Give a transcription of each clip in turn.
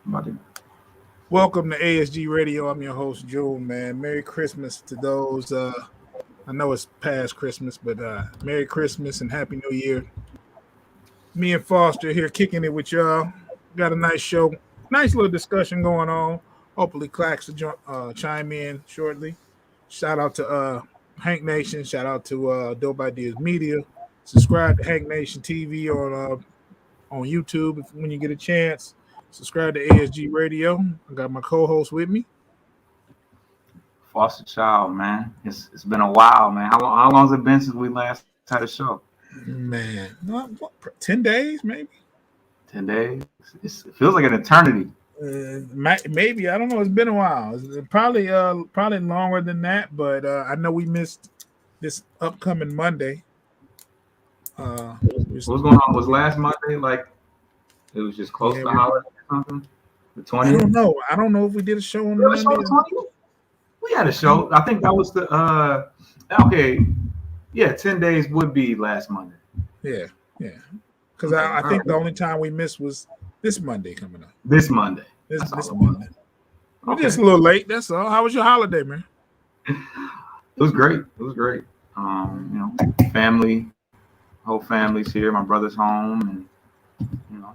About to- Welcome to ASG Radio. I'm your host, June, man. Merry Christmas to those. I know it's past Christmas, but Merry Christmas and Happy New Year. Me and Foster here kicking it with y'all. Got a nice show. Nice little discussion going on. Hopefully, Clax will chime in shortly. Shout out to Hank Nation. Shout out to Dope Ideas Media. Subscribe to Hank Nation TV on YouTube when you get a chance. Subscribe to ASG Radio. I got my co-host with me. Foster child, man. It's been a while, man. How long has it been since we last had a show? Man, 10 days maybe. 10 days. It feels like an eternity. Maybe I don't know. It's been a while. It's probably longer than that. But I know we missed this upcoming Monday. What's going on? Was last Monday like it was just close to holiday or something? The 20th? I don't know. I don't know if we did a show on Monday. We had a show. I think that was the okay. Yeah, 10 days would be last Monday. Yeah. Because I think the only time we missed was this Monday coming up. This Monday. This Monday. We're just a little late. That's all. How was your holiday, man? It was great. Family, whole family's here. My brother's home, and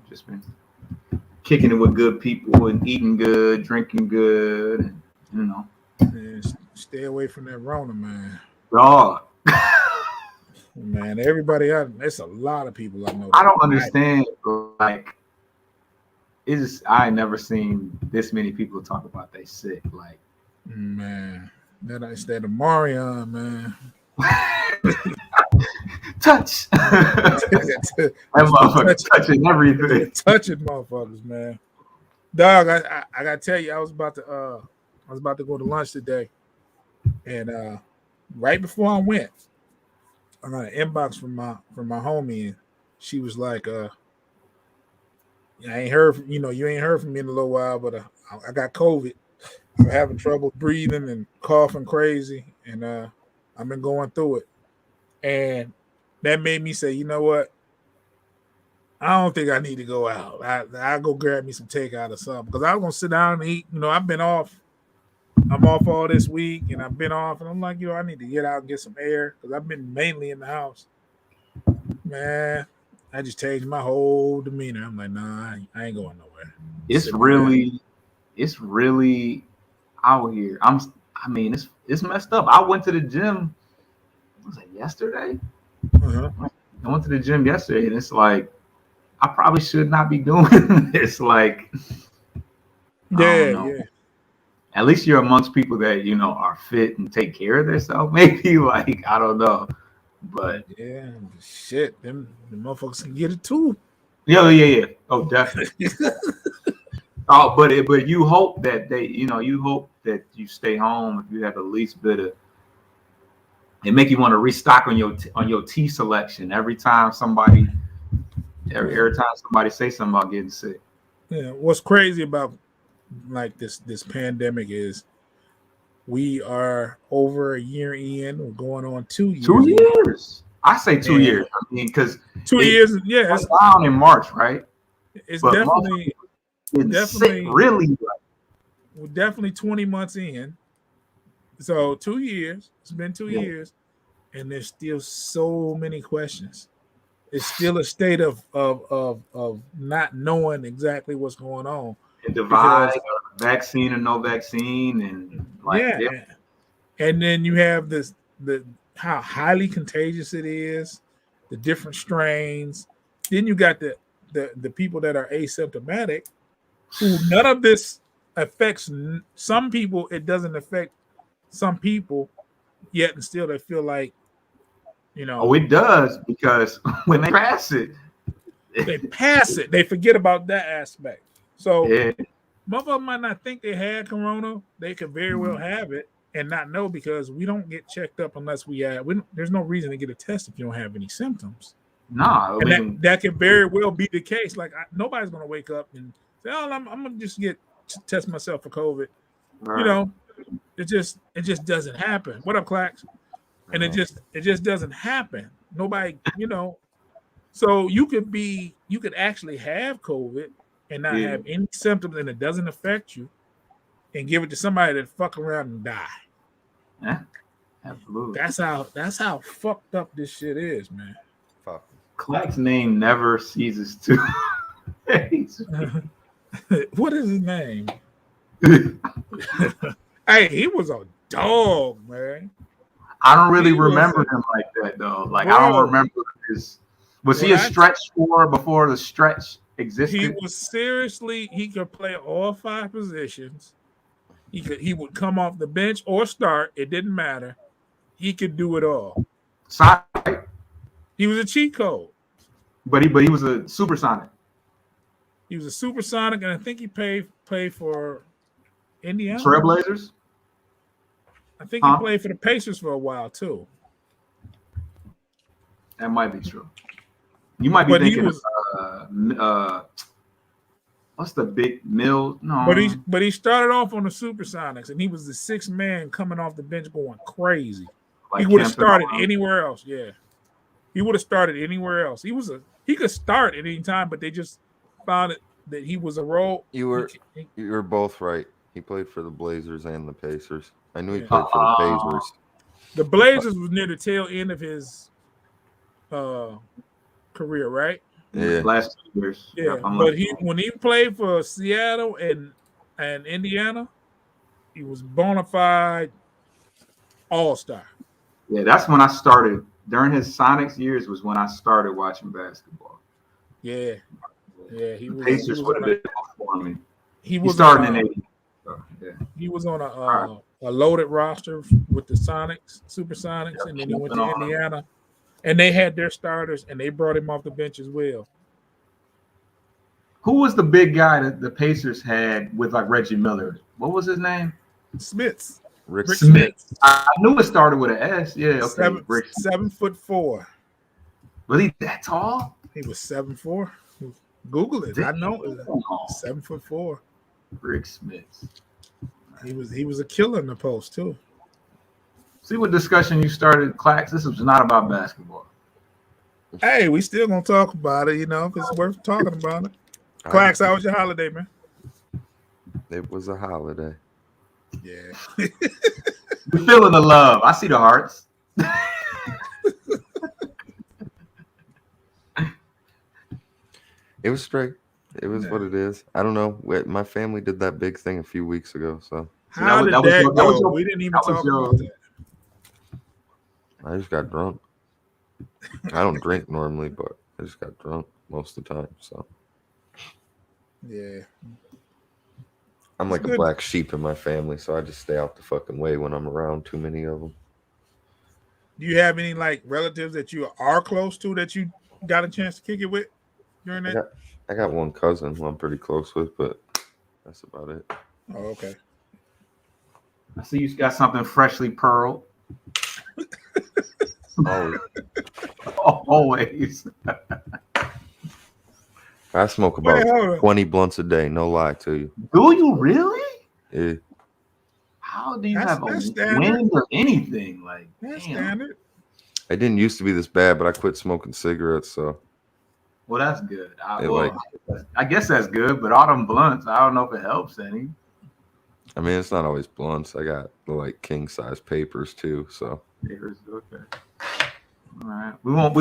just been kicking it with good people and eating good, drinking good, and Man, stay away from that Rona, man. Dog. Man, everybody out. There's a lot of people I know. I don't understand. Like, I ain't never seen this many people talk about they sick. Like, man, it's that Marion, man. Touch. That motherfucker touching everything. Touching motherfuckers, man. Dog, I gotta tell you, I was about to go to lunch today, and right before I went, I got an inbox from my homie, and she was like, I ain't heard from, you ain't heard from me in a little while, but I got COVID. I'm having trouble breathing and coughing crazy, and I've been going through it. And that made me say, you know what? I don't think I need to go out. I'll go grab me some takeout or something, because I was going to sit down and eat. I've been off. I'm off all this week, and I've been off, and I'm like, I need to get out and get some air, because I've been mainly in the house. Man, I just changed my whole demeanor. I'm like, nah, I ain't going nowhere. It's really out here. It's messed up. I went to the gym. Was it yesterday? Uh-huh. I went to the gym yesterday, and it's like I probably should not be doing this. Like, yeah. At least you're amongst people that are fit and take care of themselves. Maybe, like, I don't know, but yeah, shit, them motherfuckers can get it too. Yeah. Oh, definitely. But you hope that you hope that you stay home if you have the least bit of. It make you want to restock on your tea selection every time somebody say something about getting sick. Yeah, what's crazy about like this pandemic is we are over a year in. We're going on 2 years. 2 years. I say 2 years. I mean, because 2 years. Yeah, it's down in March, right? It's but definitely really. We're definitely 20 months in. So 2 years. It's been 2 years, and there's still so many questions. It's still a state of not knowing exactly what's going on. And divide vaccine or no vaccine, and and then you have how highly contagious it is, the different strains. Then you got the people that are asymptomatic, who none of this affects. Some people it doesn't affect some people yet, and still they feel like it does, because when they pass it they forget about that aspect. So motherfuckers might not think they had corona. They could very well have it and not know, because we don't get checked up unless there's no reason to get a test if you don't have any symptoms. No, that can very well be the case. Like, nobody's gonna wake up and say, "Oh, I'm gonna just test myself for COVID." Right. It just doesn't happen. What up, Clax? And it just doesn't happen. Nobody, So you could actually have COVID and not have any symptoms and it doesn't affect you, and give it to somebody that fuck around and die. Yeah, absolutely. That's how fucked up this shit is, man. Fuck. Clack's name never ceases to. What is his name? Hey, he was a dog, man. I don't really remember him like that though. Like I don't remember his. Was he a stretch four before the stretch existed? He was seriously. He could play all 5 positions. He would come off the bench or start. It didn't matter. He could do it all. Sonic. He was a cheat code. But he was a supersonic. He was a supersonic, and I think he played for Indiana. Trailblazers? I think he played for the Pacers for a while too. That might be true. You might be thinking of what's the big Mill? No. But he started off on the Supersonics, and he was the 6th man coming off the bench going crazy. Like he would have started anywhere else. Yeah. He would have started anywhere else. He could start at any time, but they just found it that he was a role. You were both right. He played for the Blazers and the Pacers. I knew he played for the Pacers. The Blazers was near the tail end of his career, right? Yeah. Last 2 years. Yeah, but when he played for Seattle and Indiana, he was bona fide all-star. Yeah, that's when I started. During his Sonics years was when I started watching basketball. Yeah. Yeah, the Pacers would have been before me. He started in 80. So, yeah. He was on a loaded roster with the Sonics, Supersonics, and then he went to Indiana. And they had their starters, and they brought him off the bench as well. Who was the big guy that the Pacers had with like Reggie Miller? What was his name? Smith. Rick Smith. I knew it started with an S. Yeah, okay. 7'4". Was he that tall? He was 7'4". Google it. I know 7'4". Rick Smith. He was a killer in the post too. See what discussion you started, Clax. This was not about basketball. Hey, we still gonna talk about it, because it's worth talking about it. Clax, how was your holiday, man? It was a holiday. Yeah. You're feeling the love. I see the hearts. It was straight. It was what it is. I don't know. My family did that big thing a few weeks ago. So how did that go? We didn't even talk about that. I just got drunk. I don't drink normally, but I just got drunk most of the time. So yeah, I'm like a black sheep in my family, so I just stay out the fucking way when I'm around too many of them. Do you have any like relatives that you are close to that you got a chance to kick it with during that? I got one cousin who I'm pretty close with, but that's about it. Oh, okay. I see you got something freshly pearled. Always. I smoke about 20 blunts a day, no lie to you. Do you really? Yeah. How do you have a wind or anything? Like, that's standard. I didn't used to be this bad, but I quit smoking cigarettes, so. Well, that's good. I guess that's good, but all them blunts, I don't know if it helps any. I mean, it's not always blunts. I got like king size papers too, so. Papers, okay. All right. We won't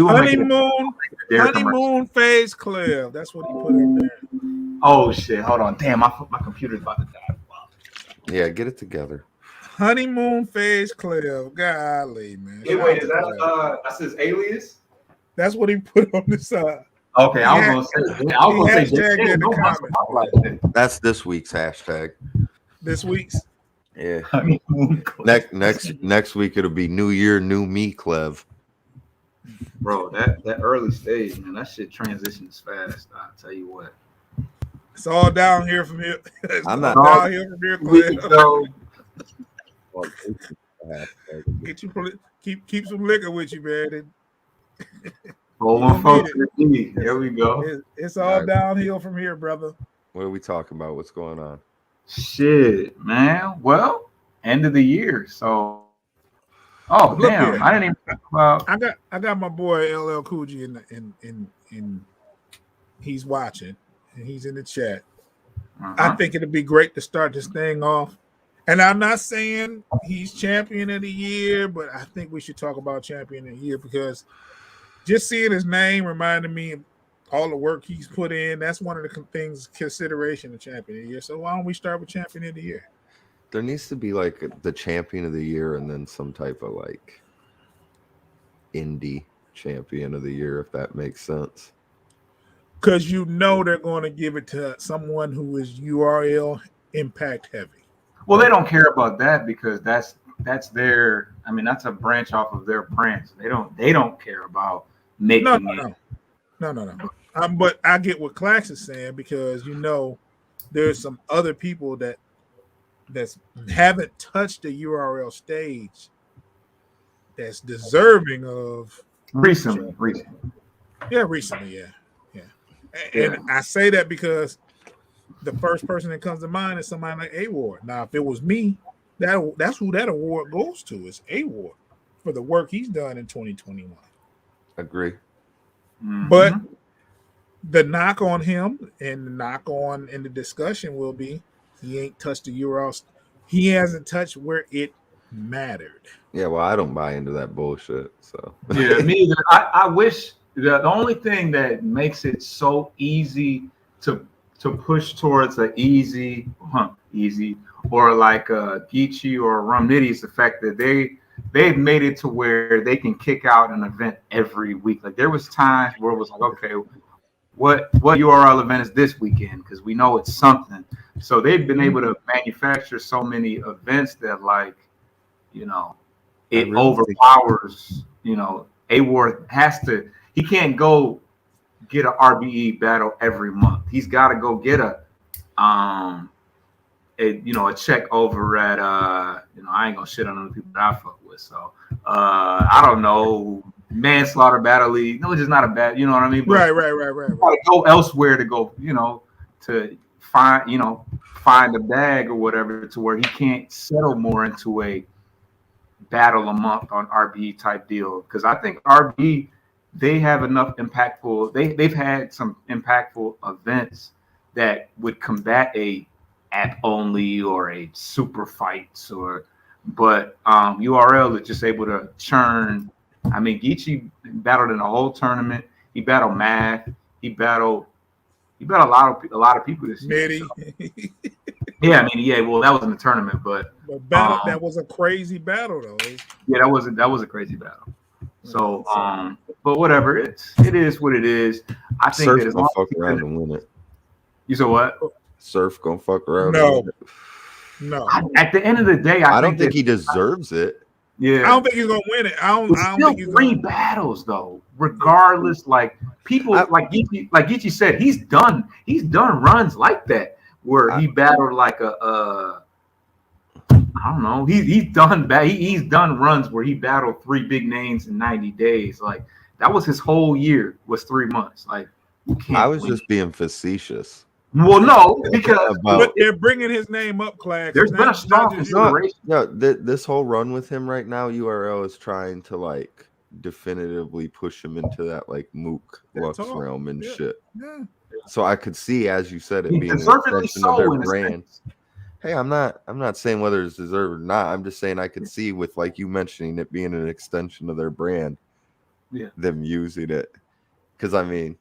honeymoon phase clear. That's what he put in there. Oh shit! Hold on. Damn, my computer's about to die. Wow. Yeah, get it together. Honeymoon phase clear. Golly, man. Hey, wait, is that's his alias? That's what he put on the side. Okay, I was gonna say. That's this week's hashtag. This week's. Yeah. Next week it'll be New Year, New Me, Clev. Bro, that early stage, man, that shit transitions fast. I'll tell you what. It's all down here from here. I'm not down here from here, Clev. Get you keep some liquor with you, man. There we go. It's all downhill from here, brother. What are we talking about? What's going on? Shit, man. Well, end of the year, so. Oh damn! I didn't even talk about. I got my boy LL Cool J in he's watching, and he's in the chat. Uh-huh. I think it'd be great to start this thing off. And I'm not saying he's champion of the year, but I think we should talk about champion of the year because just seeing his name reminded me of all the work he's put in. That's one of the things consideration of champion of the year. So why don't we start with champion of the year? There needs to be like the champion of the year and then some type of like indie champion of the year, if that makes sense. Because you know they're going to give it to someone who is URL impact heavy. Well, they don't care about that because that's their. I mean, that's a branch off of their brand. So they don't care about making it. No. But I get what Clax is saying because you know there's some other people that's haven't touched the URL stage that's deserving of Recently. Yeah. And I say that because the first person that comes to mind is somebody like A-Ward. Now, if it was me, that's who that award goes to is A-Ward for the work he's done in 2021. Agree. Mm-hmm. But the knock on him and the knock on in the discussion will be he ain't touched the URL. He hasn't touched where it mattered. Yeah, well, I don't buy into that bullshit. So Yeah, me either. I wish the only thing that makes it so easy to push towards an easy or like a Geechee or a Rum Nitty is the fact that they've made it to where they can kick out an event every week. Like there was times where it was like, okay, what URL event is this weekend? Because we know it's something. So they've been able to manufacture so many events that like, you know, it really overpowers, you know, A-Ward he can't go get an RBE battle every month. He's got to go get a check over at I ain't gonna shit on other people that I fuck with. So I don't know, manslaughter battle league. No, it's just not a bad, you know what I mean? But right. Go elsewhere to go, to find a bag or whatever to where he can't settle more into a battle a month on RBE type deal. Because I think RBE, they have enough impactful. They've had some impactful events that would combat a app only or a super fights but URL is just able to churn. I mean, Geechee battled in a whole tournament. He battled Math. He battled a lot of people this year. So. Yeah, I mean, well, that was in the tournament, but that was a crazy battle though. Yeah, that was a crazy battle. So, but whatever, it is what it is. I think Surf that as gonna long fuck around and win it. You said what? Surf gonna fuck around. No. At the end of the day, I don't think he deserves it. Yeah, I don't think he's gonna win it. I don't think he's three battles though. Regardless, like people like Geechee said, he's done runs like that where he battled like I don't know. He's done runs where he battled 3 big names in 90 days. Like that was his whole year was 3 months. Like I was just being facetious. Well, no, because but they're bringing his name up, Clax. There's been a strong consideration. No, this whole run with him right now, URL is trying to like definitively push him into that like Mook Lux realm and shit. Yeah. So I could see, as you said, it being an extension of their brand. Hey, I'm not saying whether it's deserved or not. I'm just saying I could see with like you mentioning it being an extension of their brand. Yeah. Them using it. Because I mean,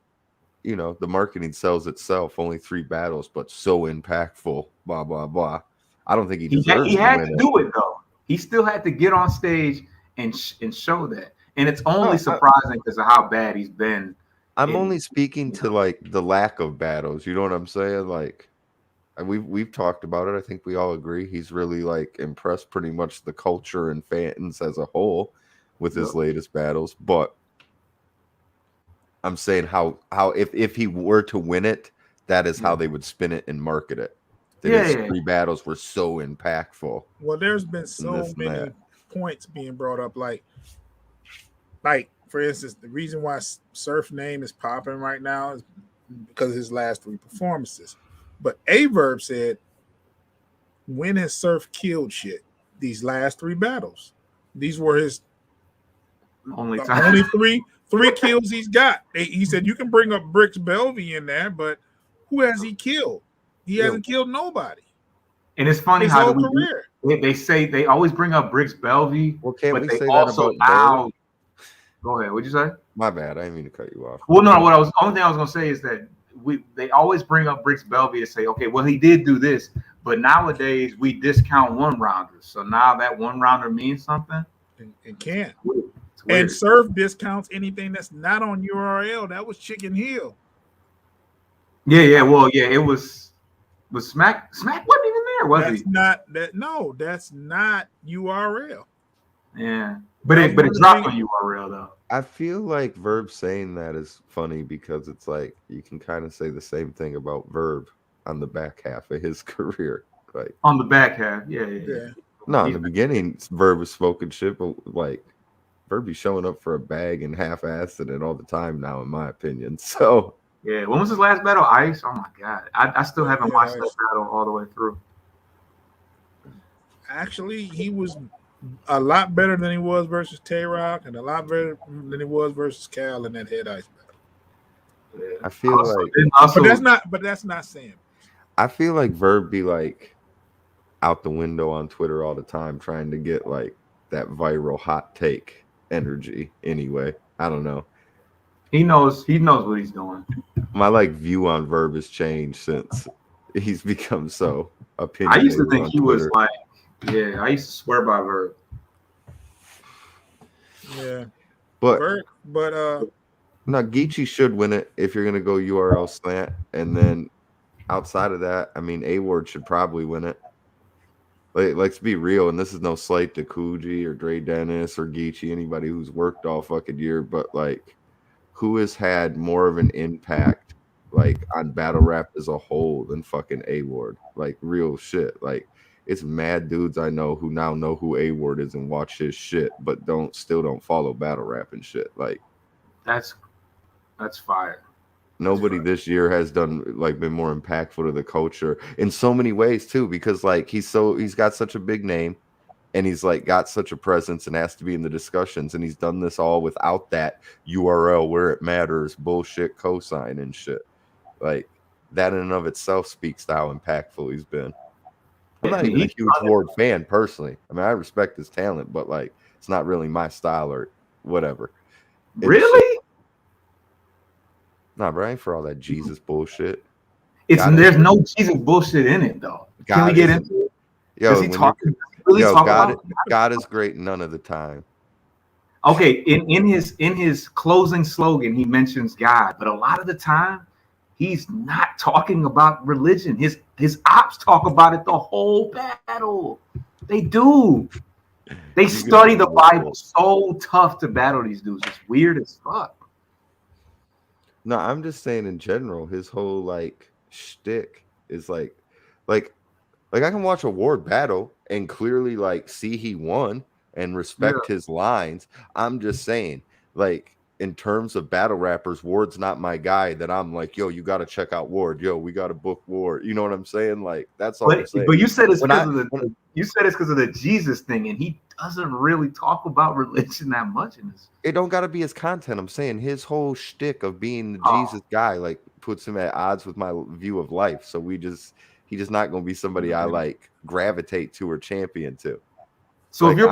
you know, the marketing sells itself. Only 3 battles, but so impactful. Blah blah blah. I don't think he deserves. He had to do it though. He still had to get on stage and show that. And it's only surprising because of how bad he's been. I'm only speaking to like the lack of battles. You know what I'm saying? Like, we've talked about it. I think we all agree he's really like impressed pretty much the culture and fans as a whole with his latest battles. But I'm saying how if he were to win it, that is how they would spin it and market it. That his 3 battles were so impactful. Well, there's been so many points being brought up, like for instance, the reason why Surf name is popping right now is because of his last 3 performances. But Averb said, when has Surf killed shit? These last 3 battles. These were his only 3 kills he's got. He said you can bring up Bricks Belvy in there, but Who has he killed? He Yeah. hasn't killed nobody. And it's funny His how whole we do. career. They say they always bring up Briggs Belvey, Well, can't but we they say that also about Bird? now. Go ahead. What'd you say? My bad. I didn't mean to cut you off. Well, no. Only thing I was gonna say is that they always bring up Briggs Belvey and say, okay, well he did do this, but nowadays we discount one rounders. So now that one rounder means something. And can't. It's weird. And Surf discounts anything that's not on URL. That was Chicken Hill. Yeah. Well, yeah. It was Smack. Smack wasn't even there, was That's he? not that. No, that's not URL. Yeah. But That it was one of the dropped things- on URL though. I feel like Verb saying that is funny because it's like you can kind of say the same thing about Verb on the back half of his career. Like On the back half. Yeah. no, in the beginning, Verb was smoking shit, but like Verb be showing up for a bag and half-assing it all the time now, in my opinion. So Yeah. When was his last battle? Ice? Oh my god. I still haven't Yeah, watched Ice. that battle all the way through. Actually, he was a lot better than he was versus Tay Rock, and a lot better than he was versus Cal in that head ice battle. Yeah. I feel like But that's not saying. I feel like Verb be like out the window on Twitter all the time trying to get like that viral hot take energy anyway. I don't know. he knows what he's doing. My like view on Verb has changed since he's become so I opinionated. used to think on he Twitter. was like, yeah, I used to swear by Verb. Yeah, but no, Geechee should win it if you're gonna go URL slant, and then outside of that, I mean, A-Ward should probably win it. Like, let's be real, and this is no slight to Coogee or Dre Dennis or Geechee, anybody who's worked all fucking year, but like, who has had more of an impact like on battle rap as a whole than fucking A-Ward? Like, real shit. Like, it's mad dudes I know who now know who A-Ward is and watch his shit, but still don't follow battle rap and shit. Like, That's fire. nobody this year has been more impactful to the culture in so many ways too, because like he's got such a big name and he's like got such a presence and has to be in the discussions, and he's done this all without that URL where it matters bullshit cosign and shit. Like, that in and of itself speaks to how impactful he's been. I'm not even a huge Ward fan personally. I mean, I respect his talent, but like, it's not really my style or whatever. Really? Nah, bro, I ain't for all that Jesus bullshit. There's no Jesus bullshit in it though. Can we get into it? Does he talk about God is great none of the time. Okay, in his closing slogan, he mentions God, but a lot of the time, he's not talking about religion. His ops talk about it the whole battle. They do. They study the Bible so tough to battle these dudes. It's weird as fuck. No, I'm just saying in general, his whole like shtick is like I can watch a Ward battle and clearly like see he won and respect his lines. I'm just saying, like, in terms of battle rappers, Ward's not my guy that I'm like, yo, you got to check out Ward. Yo, we got to book Ward. You know what I'm saying? Like, that's all I'm saying. But you said it's because of the Jesus thing, and he doesn't really talk about religion that much in this. It don't got to be his content. I'm saying his whole shtick of being the Jesus guy like puts him at odds with my view of life. So he's just not going to be somebody I like gravitate to or champion to. So like, if your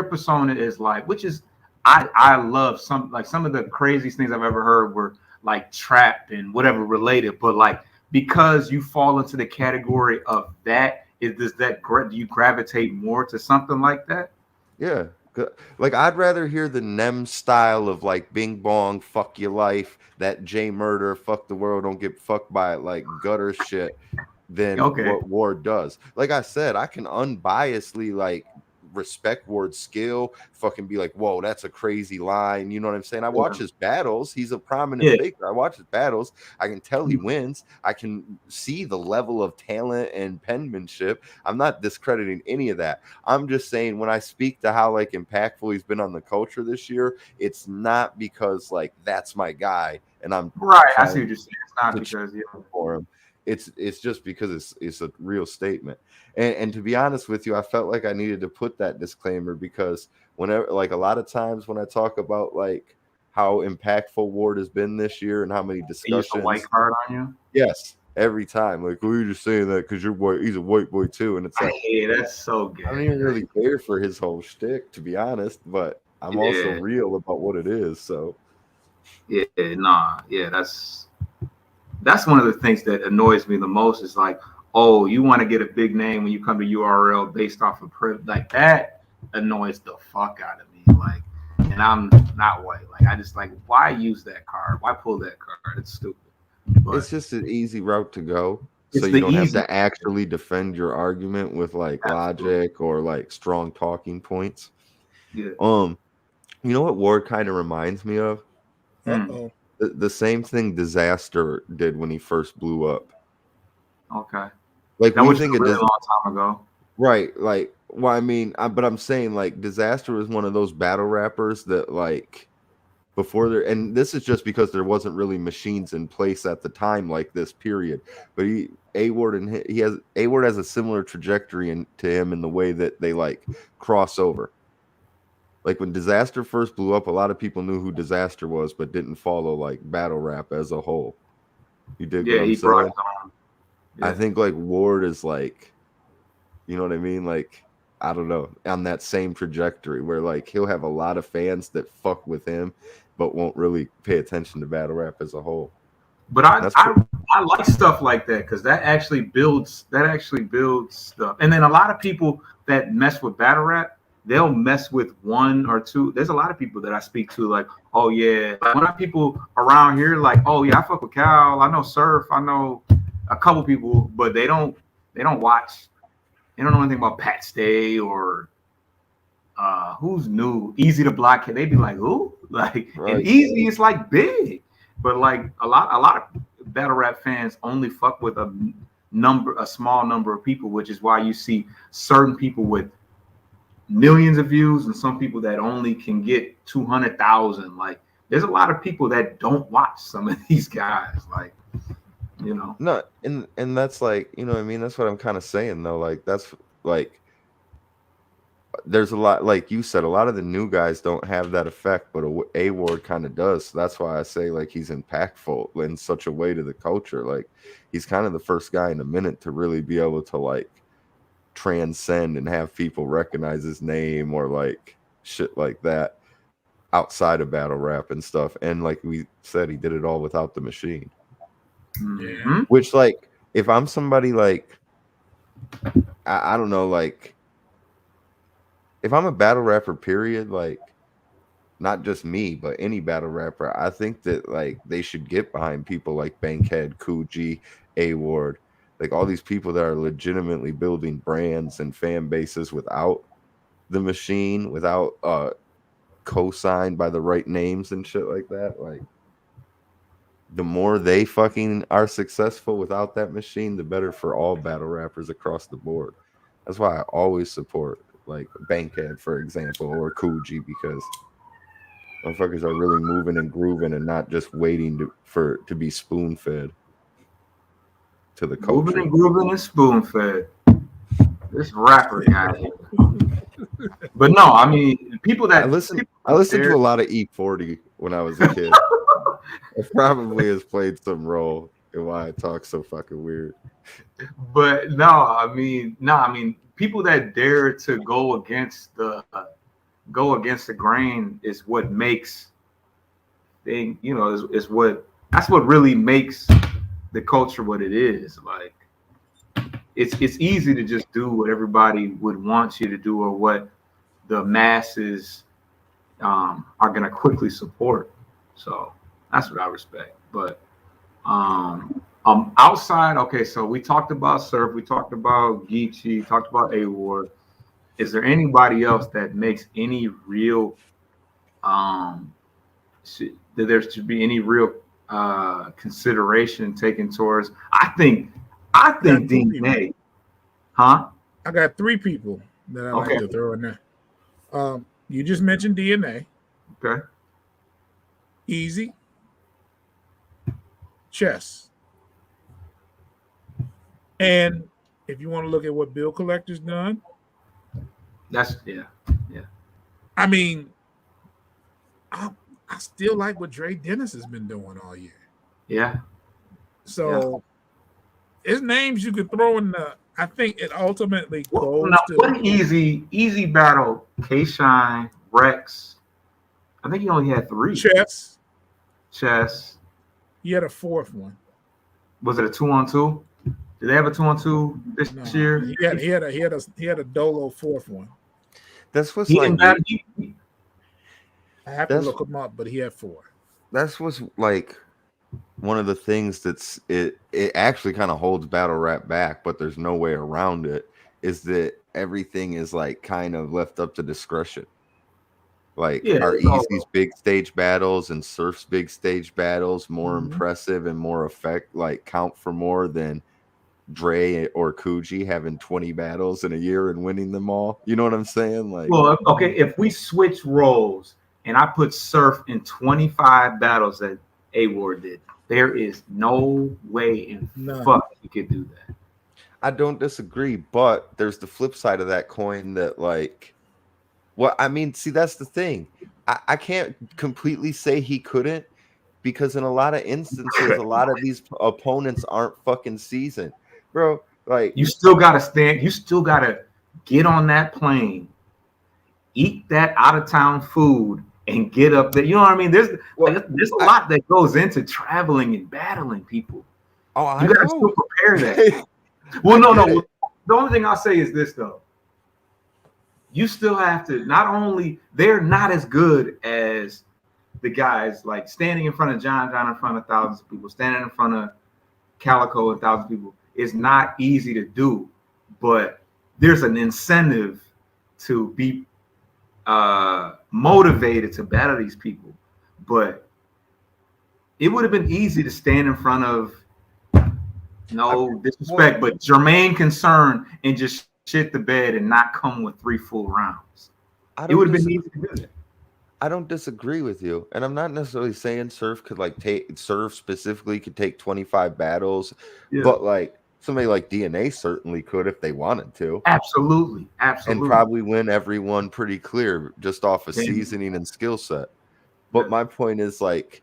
persona is like, which is, I love some of the craziest things I've ever heard were like trap and whatever related, but like, because you fall into the category of that, do you gravitate more to something like that? Yeah. Like, I'd rather hear the Nem style of like Bing Bong, fuck your life, that J Murder, fuck the world, don't get fucked by it, like gutter shit than what Ward does. Like I said, I can unbiasedly like respect Ward's skill, fucking be like, whoa, that's a crazy line. You know what I'm saying? I watch his battles. He's a prominent figure. I watch his battles. I can tell he wins. I can see the level of talent and penmanship. I'm not discrediting any of that. I'm just saying, when I speak to how like impactful he's been on the culture this year, it's not because like that's my guy and I'm right. I see what you're saying. It's not because for him. It's just because it's a real statement. And to be honest with you, I felt like I needed to put that disclaimer because whenever, like, a lot of times when I talk about like how impactful Ward has been this year and how many He used a white discussions. card on you. Yes, every time. Like, well, you're just saying that because you're white. He's a white boy too, and it's like, Yeah, that's so I don't gay. even really care for his whole shtick, to be honest. But I'm also Yeah, real about what it is. So yeah, nah, yeah. That's one of the things that annoys me the most. Is like, oh, you want to get a big name when you come to URL based off of like that annoys the fuck out of me. Like, and I'm not white. Like, I just like, why use that card? Why pull that card? It's stupid. it's But just an easy route to go. So it's you the don't have easy. to actually defend your argument with like Absolutely. logic or like strong talking points. Yeah. You know what Ward kind of reminds me of? Mm, Uh-oh. The same thing Disaster did when he first blew up. okay. Like That we was just think a of really this, long time ago. right? Like, well, I mean, but I'm saying like Disaster was one of those battle rappers that like before there, and this is just because there wasn't really machines in place at the time like this period. But A Ward and he has A Ward has a similar trajectory to him in the way that they like cross over. Like when Disaster first blew up, a lot of people knew who Disaster was, but didn't follow like battle rap as a whole. You dig what Yeah, I'm he brought saying? it on. I Yeah. think like Ward is like, you know what I mean? Like, I don't know, on that same trajectory where like he'll have a lot of fans that fuck with him, but won't really pay attention to battle rap as a whole. But That's I like stuff like that because that actually builds stuff. And then a lot of people that mess with battle rap, they'll mess with one or two. There's a lot of people that I speak to like, oh yeah, like when I people around here like, oh yeah, I fuck with Cal, I know Surf, I know a couple people, but they don't watch, they don't know anything about Pat Stay or who's new, Easy to Block. They'd be like, who? Like, and right. Easy is like big, but like a lot of battle rap fans only fuck with a small number of people, which is why you see certain people with millions of views and some people that only can get 200,000. Like, there's a lot of people that don't watch some of these guys. Like, you know, No, and that's like, you know what I mean? That's what I'm kind of saying though. Like that's like there's a lot, like you said, a lot of the new guys don't have that effect, but A Ward kind of does. So that's why I say like he's impactful in such a way to the culture. Like he's kind of the first guy in a minute to really be able to like transcend and have people recognize his name or like shit like that outside of battle rap and stuff. And like we said, he did it all without the machine. Yeah. Mhm. Which like if I'm somebody like I don't know, like if I'm a battle rapper, period, like not just me, but any battle rapper, I think that like they should get behind people like Bankhead, Coogee, A Ward, like all these people that are legitimately building brands and fan bases without the machine, without co-signed by the right names and shit like that. Like the more they fucking are successful without that machine, the better for all battle rappers across the board. That's why I always support like Bankhead, for example, or Coogee, because motherfuckers are really moving and grooving and not just waiting to be spoon fed to the Moving culture. and grooving and spoon fed. This rapper guy here. But no, I mean, I listened to a lot of E40 when I was a kid. It probably has played some role in why I talk so fucking weird. But no, I mean, people that dare to go against the grain is what makes is what that's what really makes the culture what it is. Like, it's easy to just do what everybody would want you to do or what the masses are gonna quickly support. So that's what I respect. But outside, okay, so we talked about Surf, we talked about Geechee, talked about A Ward. Is there anybody else that makes any real that there should be any real consideration taken towards? I think Two people. DNA, huh? I got three people that I like Okay, to throw in there. You just mentioned DNA, okay. Easy, Chess. And if you want to look at what Bill Collector's done, That's yeah. I mean, I still like what Dre Dennis has been doing all year. Yeah. So his names you could throw in the. I think it ultimately Well, goes now, to what an easy battle. K-Shine, Rex. I think he only had 3. Chess. Chess. He had a 4th one. Was it a 2-on-2? Did they have a 2-on-2 this year? He had a Dolo 4th one. That's what's He like. didn't battle. I have to look him up, but he had 4. That's what's like one of the things that's it actually kind of holds battle rap back, but there's no way around it, is that everything is like kind of left up to discretion. Like are Easy's big stage battles and Surf's big stage battles more impressive and more count for more than Dre or Coogee having 20 battles in a year and winning them all? You know what I'm saying? Like, well, okay, if we switch roles and I put Surf in 25 battles that A-Ward did, there is no way in fuck he could do that. I don't disagree, but there's the flip side of that coin that, like, well, I mean, see, that's the thing. I can't completely say he couldn't, because in a lot of instances, a lot of these opponents aren't fucking seasoned, bro. Like, you still gotta stand. You still gotta get on that plane, eat that out of town food, and get up there. You know what I mean? There's a lot that goes into traveling and battling people. Oh, you gotta still prepare that. Well, no. The only thing I'll say is this though. You still have to, not only, they're not as good as the guys like standing in front of John in front of thousands of people, standing in front of Calico and thousands of people is not easy to do, but there's an incentive to be motivated to battle these people. But it would have been easy to stand in front of, no disrespect, but Jermaine Concern and just shit the bed and not come with 3 full rounds. It would have been easy to do that. I don't disagree with you, and I'm not necessarily saying Surf specifically could take 25 battles, but like somebody like DNA certainly could if they wanted to. Absolutely, and probably win everyone pretty clear just off of seasoning and skill set. But my point is, like,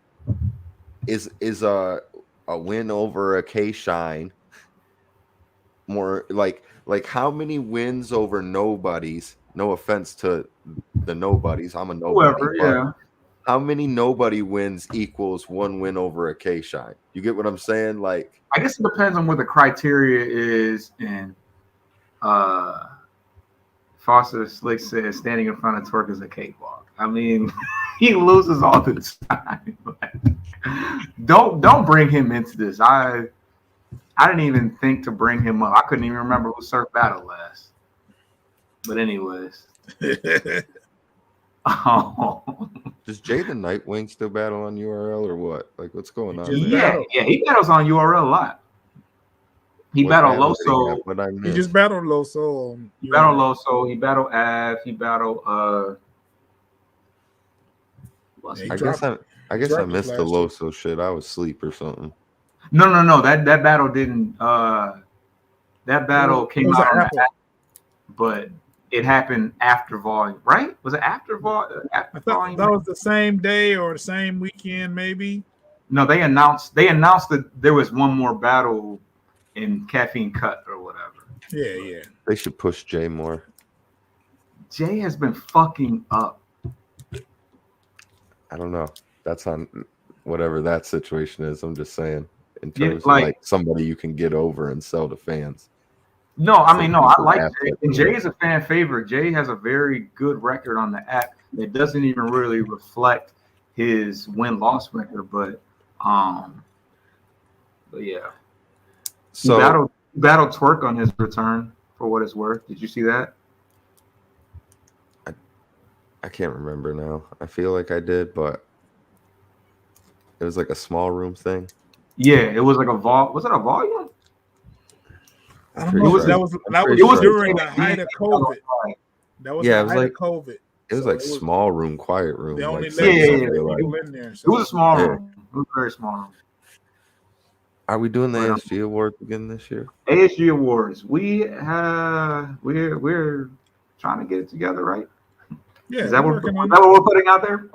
is a win over a K-Shine more like how many wins over nobodies? No offense to the nobodies, I'm a nobody. Whoever, how many nobody wins equals 1 win over a K-Shine? You get what I'm saying? Like, I guess it depends on what the criteria is. And Foster Slick says standing in front of Twerk is a cakewalk. I mean, he loses all the time. Don't bring him into this. I didn't even think to bring him up. I couldn't even remember who Surf battled last. But anyways. Does Jaden Nightwing still battle on URL or what? Like, what's going on? Yeah, he battles on URL a lot. He battled Loso. He just battled Loso. He battled Loso. He battled Av. He battled I guess I missed the Loso shit. I was asleep or something. No. That battle didn't. That battle came out on the app, but it happened after Volume, right? Was it after Volume? I thought that was the same day or the same weekend, maybe. No, they announced that there was one more battle in Caffeine Cut or whatever. Yeah. They should push Jay more. Jay has been fucking up. I don't know. That's on whatever that situation is. I'm just saying, in terms of like somebody you can get over and sell to fans. No, I mean, no, I like Jay. And Jay is a fan favorite. Jay has a very good record on the app that doesn't even really reflect his win-loss record, but yeah. So he battled Twerk on his return, for what it's worth. Did you see that? I can't remember now. I feel like I did, but it was like a small room thing. Yeah, it was like a was it a volume? I don't know. That was during the height of COVID. That was the height of COVID. It was like small room, quiet room. They only let people in there. It was a small room. It was a very small room. Are we doing the ASG Awards again this year? ASG Awards. we're trying to get it together, right? Yeah. Is that what we're putting out there?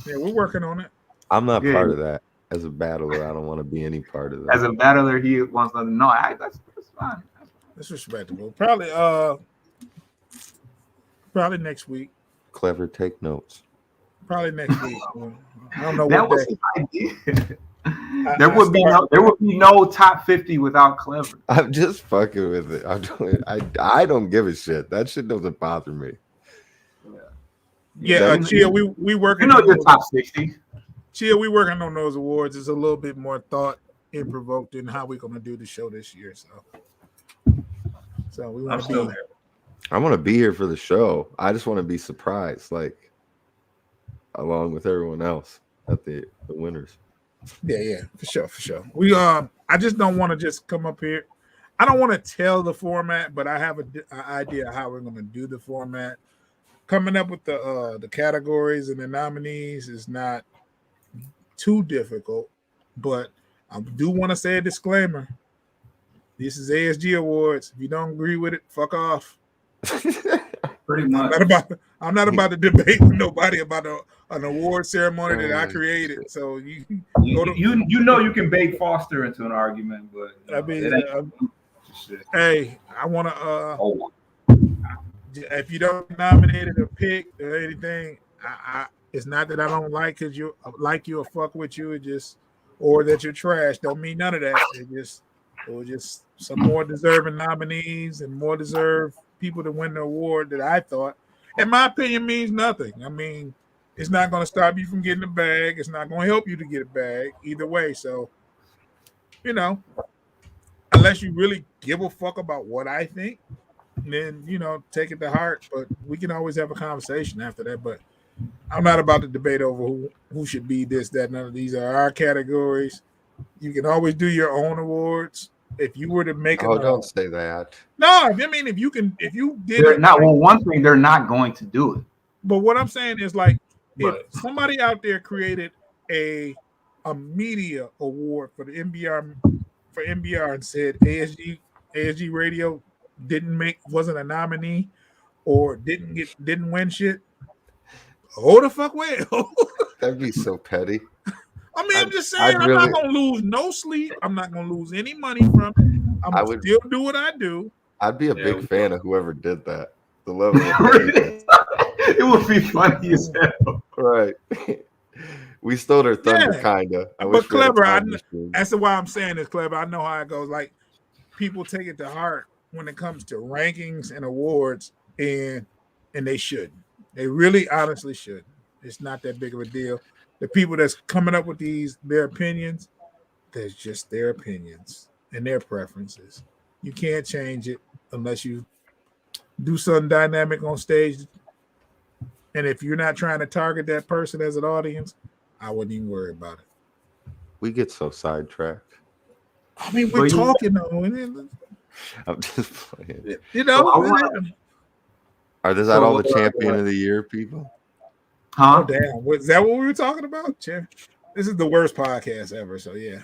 Yeah, we're working on it. I'm not Yeah. part of that. As a battler, I don't want to be any part of that. As a battler, he wants to know. That's fine. It's respectable. Probably next week. Clever, take notes. Probably next week. I don't know That what was day. his idea. There would be no top 50 without Clever. I'm just fucking with it. I don't give a shit. That shit doesn't bother me. Yeah, Chill, we working. You know your top 60. Chill, we working on those awards. It's a little bit more thought and provoked in how we're gonna do the show this year. So we want to be there. I want to be here for the show. I just want to be surprised, like along with everyone else at the winners. Yeah, for sure. We I just don't want to just come up here. I don't want to tell the format, but I have an idea of how we're going to do the format. Coming up with the categories and the nominees is not too difficult, but I do want to say a disclaimer. This is ASG Awards. If you don't agree with it, fuck off. Pretty much. I'm not about to debate with nobody about an award ceremony that I created. So you know you can bait Foster into an argument, but I mean, hey, I want to. If you don't nominate or pick or anything, it's not that I don't like because you like you or fuck with you. It just or that you're trash. Don't mean none of that. It was just some more deserving nominees and more deserved people to win the award that I thought, in my opinion, means nothing. I mean, it's not going to stop you from getting a bag. It's not going to help you to get a bag either way. So, unless you really give a fuck about what I think, then, take it to heart. But we can always have a conversation after that. But I'm not about to debate over who should be this, that, none of these are our categories. You can always do your own awards. If you were to make don't say that. No, I mean if you did they're it. Not well, one thing they're not going to do it. But what I'm saying is if somebody out there created a media award for the NBR and said ASG Radio wasn't a nominee or didn't win shit, hold the fuck well. That'd be so petty. I mean, I'm just saying, I'm not going to lose no sleep. I'm not going to lose any money from it. I'm going to still do what I do. I'd be a big fan of whoever did that. The level of it would be funny as hell. Right. We stole their thunder, kind of. But Clever, that's why I'm saying this, Clever. I know how it goes. Like, people take it to heart when it comes to rankings and awards, and they shouldn't. They really, honestly shouldn't. It's not that big of a deal. The people that's coming up with their opinions, that's just their opinions and their preferences. You can't change it unless you do something dynamic on stage. And if you're not trying to target that person as an audience, I wouldn't even worry about it. We get so sidetracked. I mean, we're talking though. I'm just playing. Are that all the champion of the year people? Huh? Oh, damn. Is that what we were talking about? This is the worst podcast ever, so yeah.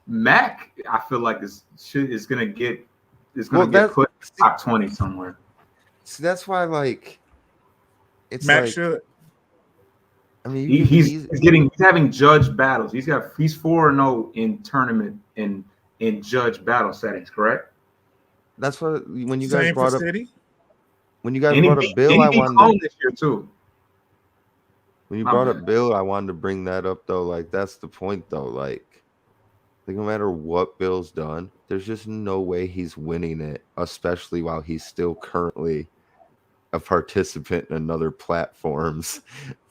Mac, I feel like is gonna get put top 20 somewhere. See, that's why it's Mac should. I mean, he's having judge battles. He's 4-0 in tournament in judge battle settings, correct? That's what when you guys brought up City? When you guys brought up Bill, I wanted this year too. When you brought up Bill, I wanted to bring that up though. Like that's the point though. Like no matter what Bill's done, there's just no way he's winning it, especially while he's still currently a participant in another platform's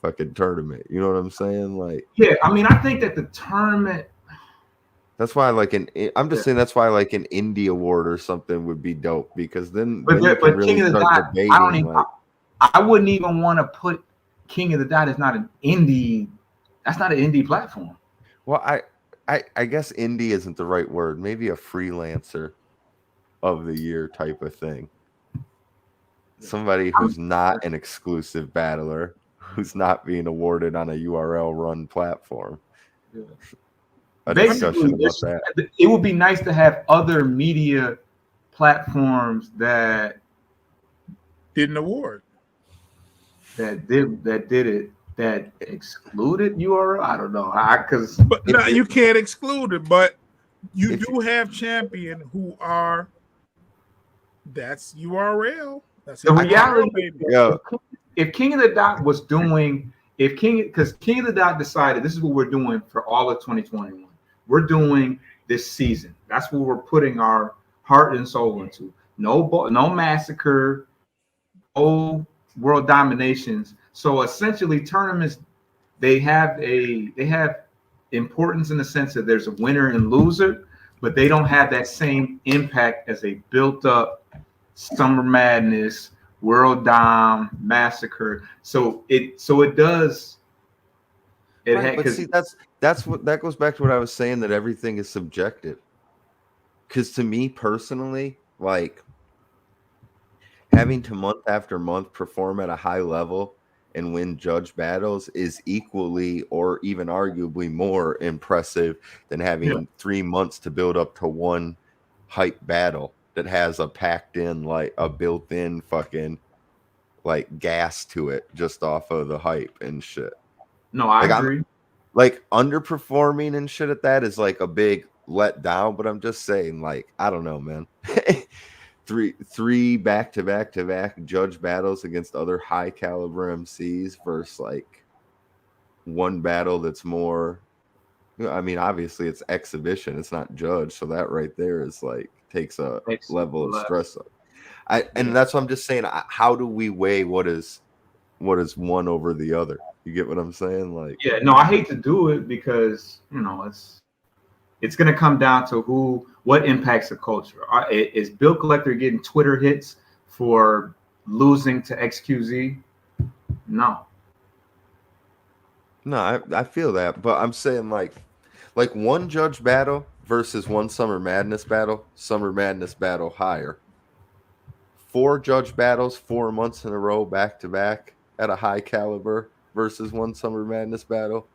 fucking tournament. You know what I'm saying? Like, yeah, I mean, I think that the tournament. That's why I'm just saying that's why an indie award or something would be dope because then. But really King of the Dot, I wouldn't even want to put King of the Dot as not an indie. That's not an indie platform. Well, I guess indie isn't the right word. Maybe a freelancer of the year type of thing. Somebody who's not an exclusive battler, who's not being awarded on a URL run platform. Yeah. A discussion about that. It would be nice to have other media platforms that didn't award. that did it that excluded URL. I don't know how because But no, you can't exclude it. But you If do have champion who are that's URL. That's a the URL, reality baby. Yeah. if King of the Dot was doing if King because King of the Dot decided this is what we're doing for all of 2021. We're doing this season. That's what we're putting our heart and soul into. No massacre, no world dominations. So essentially, tournaments they have importance in the sense that there's a winner and loser, but they don't have that same impact as a built up Summer Madness, World Dom, Massacre. So it does it Right, had but because see, that's what that goes back to what I was saying, that everything is subjective. Because to me personally, like having to month after month perform at a high level and win judge battles is equally or even arguably more impressive than having 3 months to build up to one hype battle that has a packed in, like a built in fucking like gas to it just off of the hype and shit. no, I Like I'm agree. like underperforming and shit at that is like a big letdown, but I'm just saying, like, I don't know, man. three back to back judge battles against other high caliber MCs versus like one battle that's more, I mean, obviously it's exhibition, it's not judge, so that right there is like takes a Makes level of left. stress up. And that's what I'm just saying. How do we weigh what is one over the other? You get what I'm saying? Like, Yeah, no, I hate to do it because it's going to come down to what impacts the culture. Is Bill Collector getting Twitter hits for losing to XQZ? No. no, I feel that, but I'm saying like one judge battle versus one Summer Madness battle higher. 4 judge battles 4 months in a row back to back at a high caliber versus one Summer Madness battle.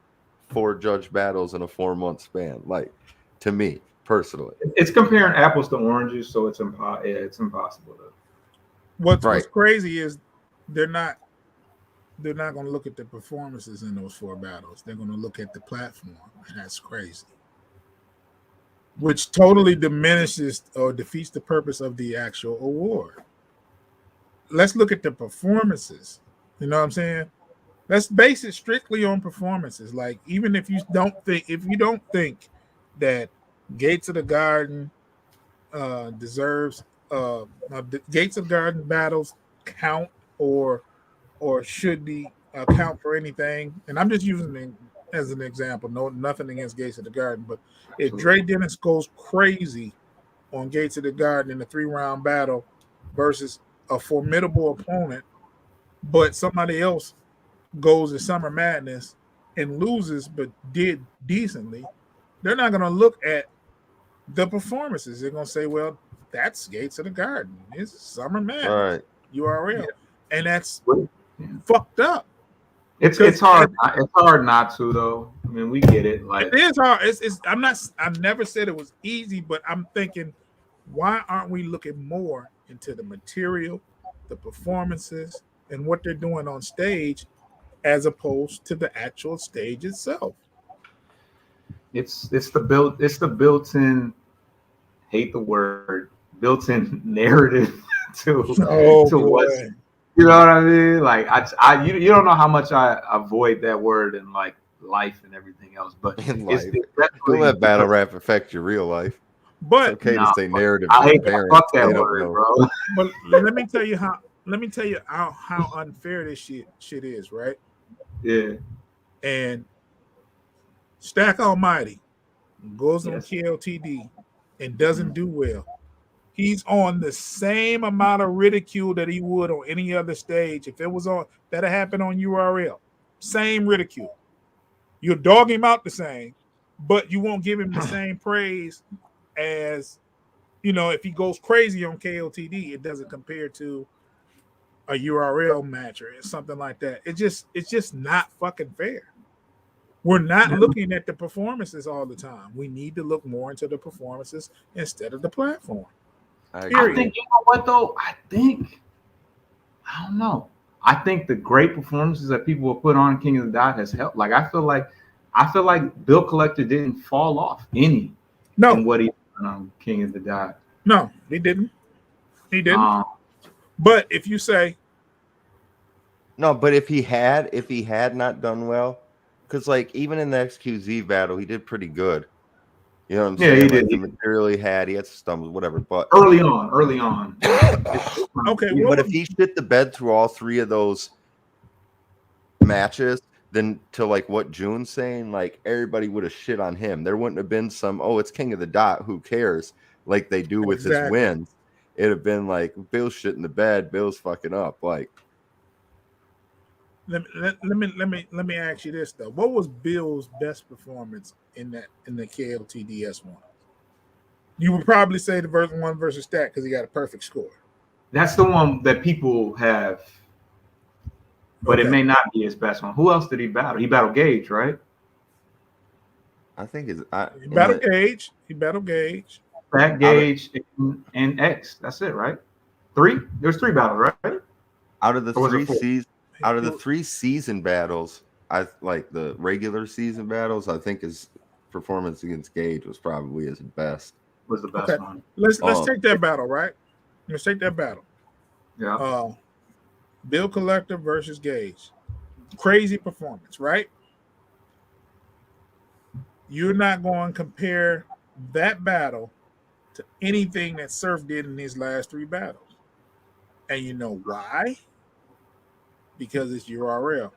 4 judge battles in a 4-month span. Like, to me personally, It's comparing apples to oranges, so it's impossible to. What's right? crazy is they're not going to look at the performances in those 4 battles. They're going to look at the platform, and that's crazy. Which totally diminishes or defeats the purpose of the actual award. Let's look at the performances. You know what I'm saying? Let's base it strictly on performances. Like, even if you don't think that Gates of the Garden deserves the Gates of Garden battles count or should be count for anything. And I'm just using it as an example. No, nothing against Gates of the Garden, but if Dre Dennis goes crazy on Gates of the Garden in a 3-round battle versus a formidable opponent, but somebody else goes to Summer Madness and loses but did decently, they're not going to look at the performances. They're going to say, well, that's Gates of the Garden. It's Summer Madness. Right. URL. Yeah. And that's Yeah. fucked up. It's hard. It's hard not to though. I mean, we get it. Like, it is hard. I've never said it was easy, but I'm thinking, why aren't we looking more into the material, the performances, and what they're doing on stage, as opposed to the actual stage itself? it's the built-in, hate the word, built-in narrative to what's, you know what I mean? Like you don't know how much I avoid that word in like life and everything else, but In life, definitely don't let battle rap affect your real life. But it's okay to say narrative. I hate parents, fuck that they word, don't know. bro. But let me tell you how unfair this shit is, right? Yeah. And Stack Almighty goes on Yes. KOTD and doesn't do well. He's on the same amount of ridicule that he would on any other stage. If it was on that happened on URL, same ridicule. You'll dog him out the same, but you won't give him the same praise as, if he goes crazy on KOTD, it doesn't compare to a URL match or something like that. It's just not fucking fair. We're not looking at the performances all the time. We need to look more into the performances instead of the platform. I think, you know what though? I don't know. I think the great performances that people will put on King of the Dot has helped. Like I feel like Bill Collector didn't fall off any No, in what he done on King of the Dot. no, he didn't. He didn't. Um, But if you say No, but if he had not done well, because like even in the XQZ battle, he did pretty good. You know what I'm yeah, he saying? did. Like the material he had some stumbles, whatever. But Early on. okay, yeah, what but if was he shit the bed through all three of those matches, then to like what June's saying, like everybody would have shit on him. There wouldn't have been some, oh, it's King of the Dot, who cares? Like they do with his exactly? wins. It'd have been like Bill's shit in the bed, Bill's fucking up. Like Let me ask you this though. What was Bill's best performance in the KOTD S1? You would probably say the one versus Stat because he got a perfect score. That's the one that people have, but it Okay. may not be his best one. Who else did he battle? He battled Gage, right? I think it's He battled Gage. He battled Gage. Fat Gage and X. That's it, right? Three? There's three battles, right? out of the Or was it three four? seasons. Out of the 3 season battles, I like the regular season battles. I think his performance against Gage was probably his best. Was the best Okay. one. Let's take that battle, right? Let's take that battle. Yeah. Bill Collector versus Gage. Crazy performance, right? You're not going to compare that battle to anything that Surf did in his last 3 battles. And you know why? Because it's URL.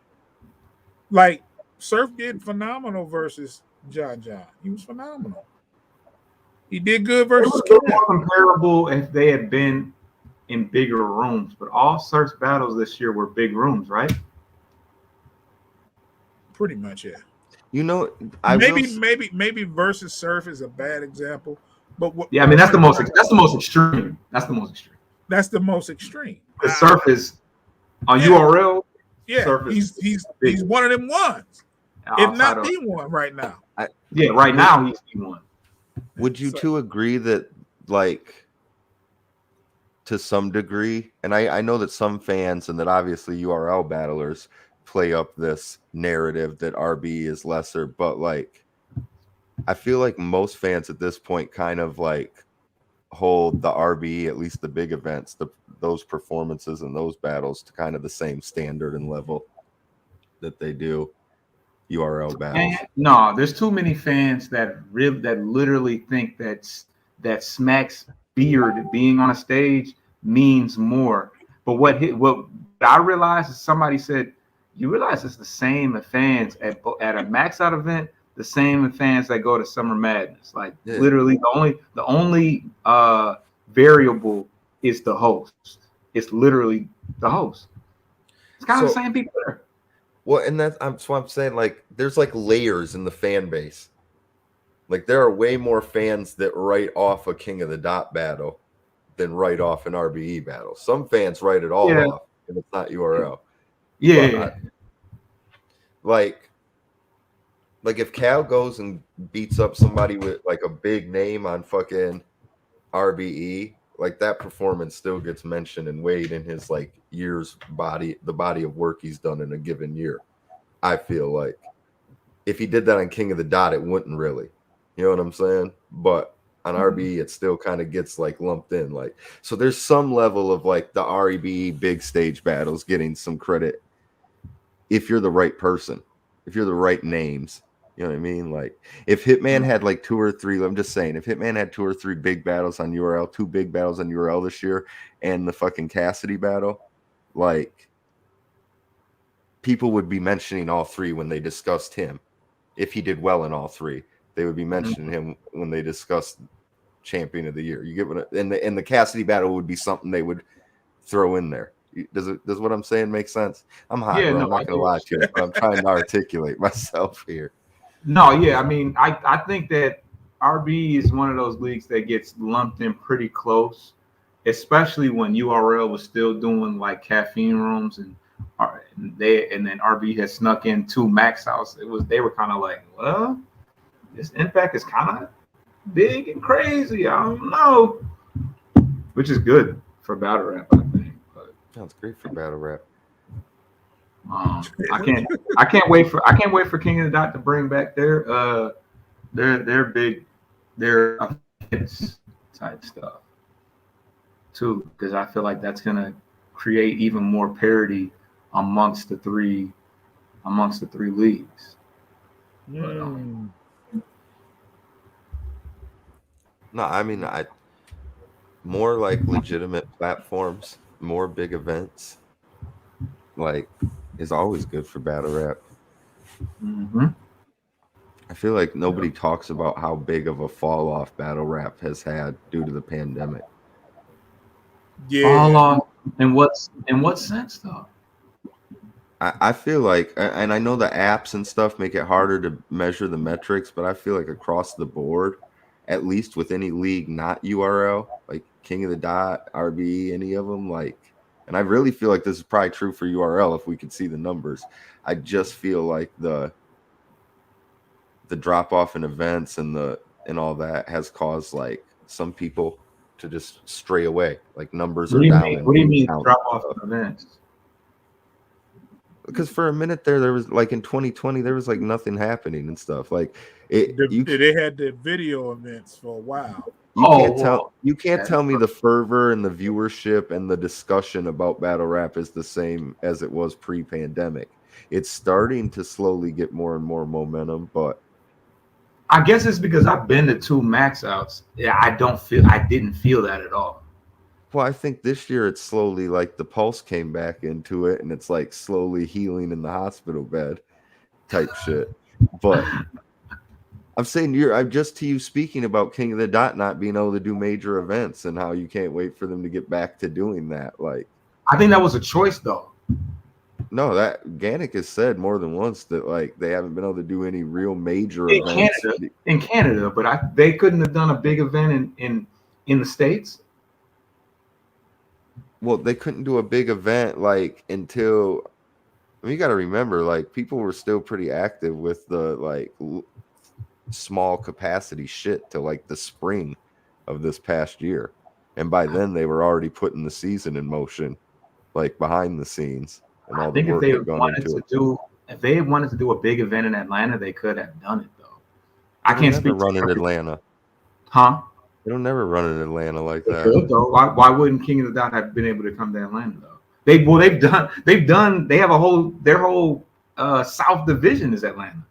Like, Surf did phenomenal versus John. He was phenomenal. He did good It versus would have been Cam. more comparable if they had been in bigger rooms, but all Surf's battles this year were big rooms, right? Pretty much, yeah. You know, Maybe versus Surf is a bad example, but Yeah, I mean that's the most extreme. That's the most extreme. That's the most extreme. The Surf is on URL. Yeah, Surf is he's one of them ones. If not the one right now. Right now he's the one. Would you two agree that, like, to some degree, and I know that some fans and that obviously URL battlers play up this narrative that RB is lesser, but like I feel like most fans at this point kind of like hold the RB, at least the big events, those performances and those battles, to kind of the same standard and level that they do URL battles. No, there's too many fans that literally think that Smack's beard being on a stage means more. But what I realized is somebody said, you realize it's the same fans at a Max Out event, the same fans that go to Summer Madness. Like literally the only variable is the host. It's literally the host. It's kind of the same people there. Well, and that's what I'm saying. Like, there's like layers in the fan base. Like, there are way more fans that write off a King of the Dot battle than write off an RBE battle. Some fans write it all off, and it's not URL. Yeah. Like if Cal goes and beats up somebody with like a big name on fucking RBE, like that performance still gets mentioned and weighed in his like the body of work he's done in a given year. I feel like if he did that on King of the Dot, it wouldn't really, you know what I'm saying? But on RBE, it still kind of gets like lumped in. Like, so there's some level of like the RBE big stage battles getting some credit if you're the right person, if you're the right names. You know what I mean? Like, if Hitman had like 2 or 3, I'm just saying, if Hitman had 2 or 3 big battles on URL, 2 big battles on URL this year, and the fucking Cassidy battle, like, people would be mentioning all 3 when they discussed him. If he did well in all 3, they would be mentioning him when they discussed Champion of the Year. You get what? And the Cassidy battle would be something they would throw in there. Does what I'm saying make sense? I'm hot, bro. I'm not gonna lie to you, but I'm trying to articulate myself here. No, yeah, I mean, I think that RB is one of those leagues that gets lumped in pretty close, especially when URL was still doing like caffeine rooms and then RB had snuck in 2 max outs. They were kind of like, well, this impact is kind of big and crazy. I don't know, which is good for battle rap, I think. Sounds great for battle rap. I can't wait for King of the Dot to bring back their big their events type stuff too, because I feel like that's gonna create even more parity amongst the three leagues. But, No, I mean, I more like legitimate platforms, more big events, like is always good for battle rap. mm-hmm. I feel like nobody talks about how big of a fall off battle rap has had due to the pandemic. Fall Yeah. off in what sense though? I feel like, and I know the apps and stuff make it harder to measure the metrics, but I feel like across the board, at least with any league not URL, like King of the Dot, RBE, any of them, like, and I really feel like this is probably true for URL if we could see the numbers. I just feel like the drop off in events and all that has caused like some people to just stray away. Like numbers are down and What do you view mean counts drop and off stuff. in events? Because for a minute there was like in 2020 there was like nothing happening and stuff. Like it They had the video events for a while. you can't tell me the fervor and the viewership and the discussion about battle rap is the same as it was pre-pandemic. It's starting to slowly get more and more momentum, but I guess it's because I've been to 2 max outs. Yeah, I didn't feel that at all. well, I think this year it's slowly like the pulse came back into it and it's like slowly healing in the hospital bed type shit. But I'm saying I'm just to you speaking about King of the Dot not being able to do major events and how you can't wait for them to get back to doing that. Like, I think that was a choice though. no, that Ganic has said more than once that like they haven't been able to do any real major in events. Canada, but they couldn't have done a big event in the States. Well, they couldn't do a big event like until I mean, you got to remember, like people were still pretty active with the like small capacity shit to like the spring of this past year, and by then they were already putting the season in motion, like behind the scenes, and I all the think work had gone into it. if they wanted to do a big event in Atlanta, they could have done it though. I It'll can't never speak run to in Atlanta. Huh? It'll never run in Atlanta like They that. could though. Why wouldn't King of the Dot have been able to come to Atlanta though? They have their whole South Division is Atlanta.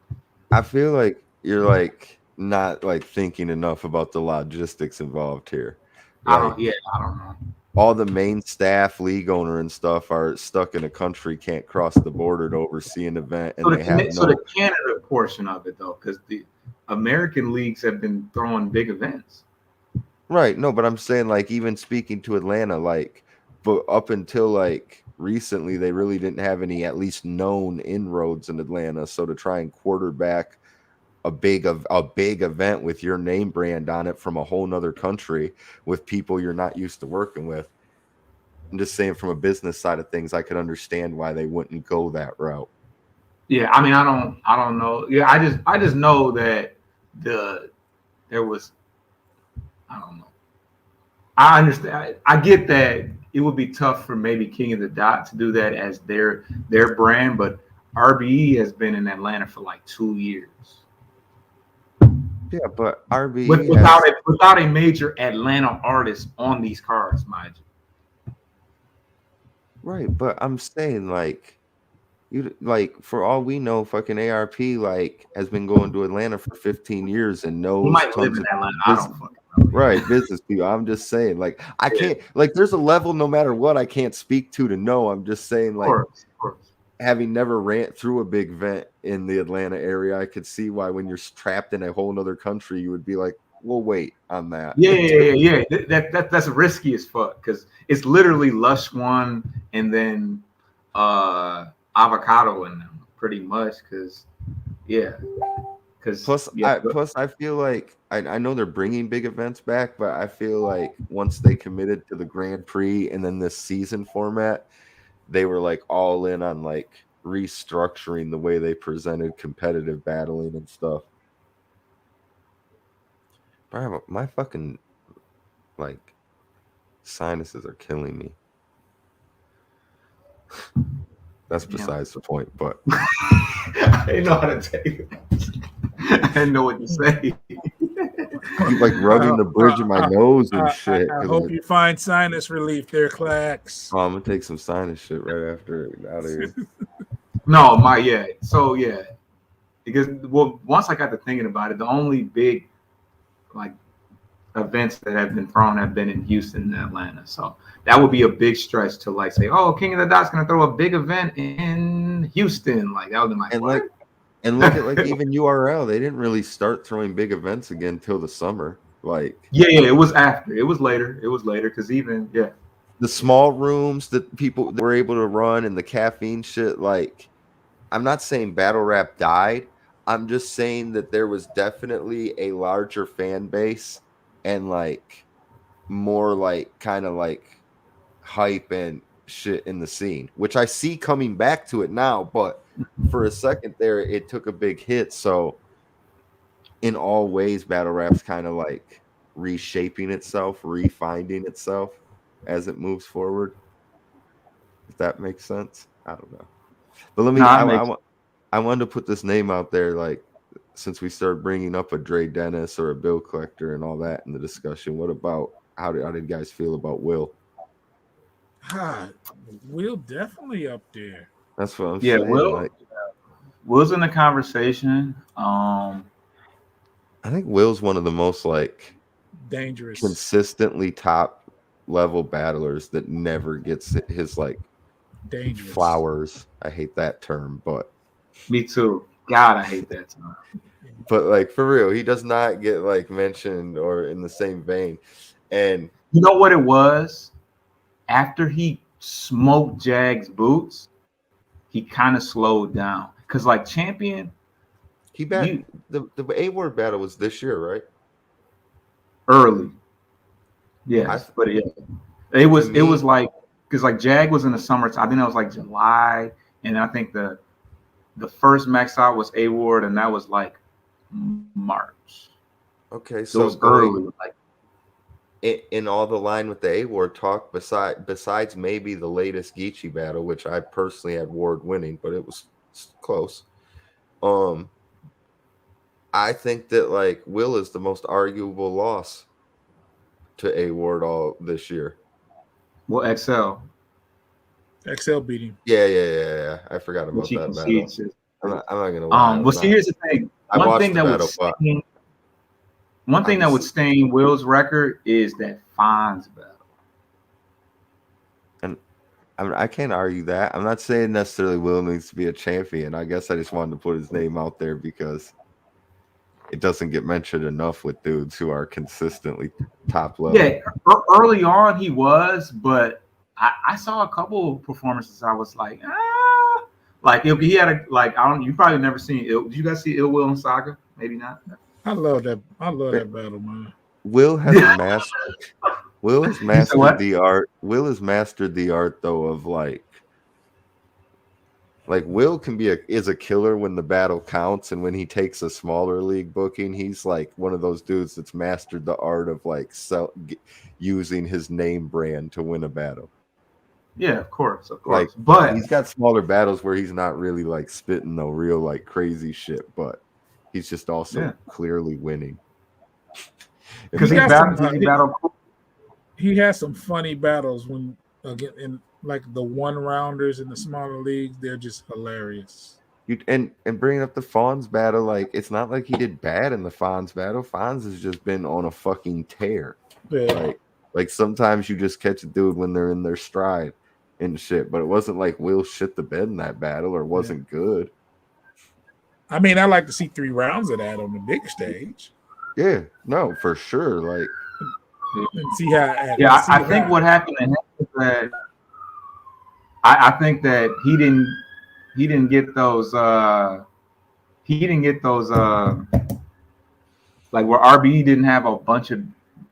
I feel like you're like not like thinking enough about the logistics involved here. Like I don't know. all the main staff, league owner, and stuff are stuck in a country, can't cross the border to oversee an event, and So the Canada portion of it though, because the American leagues have been throwing big events. right. No, but I'm saying like even speaking to Atlanta, like, but up until like recently, they really didn't have any at least known inroads in Atlanta. So to try and quarterback a big event with your name brand on it from a whole nother country with people you're not used to working with. I'm just saying from a business side of things, I could understand why they wouldn't go that route. Yeah, I mean, I don't know. Yeah, I just know that there was, I don't know. I understand. I get that it would be tough for maybe King of the Dot to do that as their brand, but RBE has been in Atlanta for like 2 years. Yeah, but RBE without a major Atlanta artist on these cards, mind you. right, but I'm saying like you like for all we know, fucking ARP like has been going to Atlanta for 15 years and knows You might live tons in of Atlanta. I don't fucking know. right business people. I'm just saying like I can't like there's a level no matter what I can't speak to know. I'm just saying like Of course. having never ran through a big event in the Atlanta area, I could see why when you're trapped in a whole other country, you would be like, "We'll wait on that." Yeah. That's risky as fuck because it's literally Lush One and then Avocado in them pretty much. Plus I feel like I know they're bringing big events back, but I feel like once they committed to the Grand Prix and then this season format, they were like all in on like restructuring the way they presented competitive battling and stuff. My fucking like sinuses are killing me. That's besides the point. But I didn't know how to take it. I didn't know what to say. I'm like rubbing the bridge of my nose and shit. I hope you find sinus relief there, Clax. I'm gonna take some sinus shit right after out of here. No, So yeah, because once I got to thinking about it, the only big like events that have been thrown have been in Houston and Atlanta. So that would be a big stretch to like say, oh, King of the Dot's gonna throw a big event in Houston. Like that would be my and look at like even URL, they didn't really start throwing big events again until the summer. Like it was after. It was later because even the small rooms that people were able to run and the caffeine shit, like I'm not saying battle rap died. I'm just saying that there was definitely a larger fan base and like more like kind of like hype and shit in the scene, which I see coming back to it now. But for a second there, it took a big hit. So in all ways, battle rap's kind of like reshaping itself, refinding itself as it moves forward. If that makes sense. I don't know. But let me, I wanted to put this name out there, like, since we started bringing up a Dre Dennis or a Bill Collector and all that in the discussion. What about, how did you guys feel about Will? Will definitely up there. That's what I'm saying. Will's in the conversation. I think Will's one of the most like dangerous, consistently top level battlers that never gets his like dangerous flowers. I hate that term, but me too. God, I hate that term. But like for real, he does not get like mentioned or in the same vein. And you know what it was? After he smoked Jag's boots, he kind of slowed down. Cause like Champion, the A-Word battle was this year, right? Early. Yes, but it was like, because like Jag was in the summertime. I think that was like July, and I think the first max out was A-Ward, and that was like March. Okay, so it was early. Like in all the line with the A-Ward talk, besides maybe the latest Geechee battle, which I personally had Ward winning, but it was close. I think that like Will is the most arguable loss to A-Ward all this year. Well, XL beat him. Yeah. I forgot about that battle. I'm not gonna lie. Well, see, here's the thing. One thing that would stain Will's record is that Fonz battle. And I can't argue that. I'm not saying necessarily Will needs to be a champion. I guess I just wanted to put his name out there because it doesn't get mentioned enough with dudes who are consistently top level. Yeah, early on he was, but I saw a couple of performances. I was like, like he had a like you probably never seen Did you guys see Ill Will and Saga? Maybe not. I love that battle, man. Will has mastered the art. Will has mastered the art though of like Will is a killer when the battle counts, and when he takes a smaller league booking, he's like one of those dudes that's mastered the art of like using his name brand to win a battle. Yeah, of course. Like, but he's got smaller battles where he's not really like spitting no real like crazy shit, but he's just also clearly winning. Because he has some funny battles when again in like the one rounders in the smaller leagues, they're just hilarious. And bringing up the Fonz battle, like it's not like he did bad in the Fonz battle. Fonz has just been on a fucking tear. Yeah. Like sometimes you just catch a dude when they're in their stride and shit, but it wasn't like Will shit the bed in that battle or wasn't good. I mean, I like to see 3 rounds of that on the big stage. Yeah, no, for sure. Like, and see how. I think what happened to him is that I think that he didn't get those like where RBE didn't have a bunch of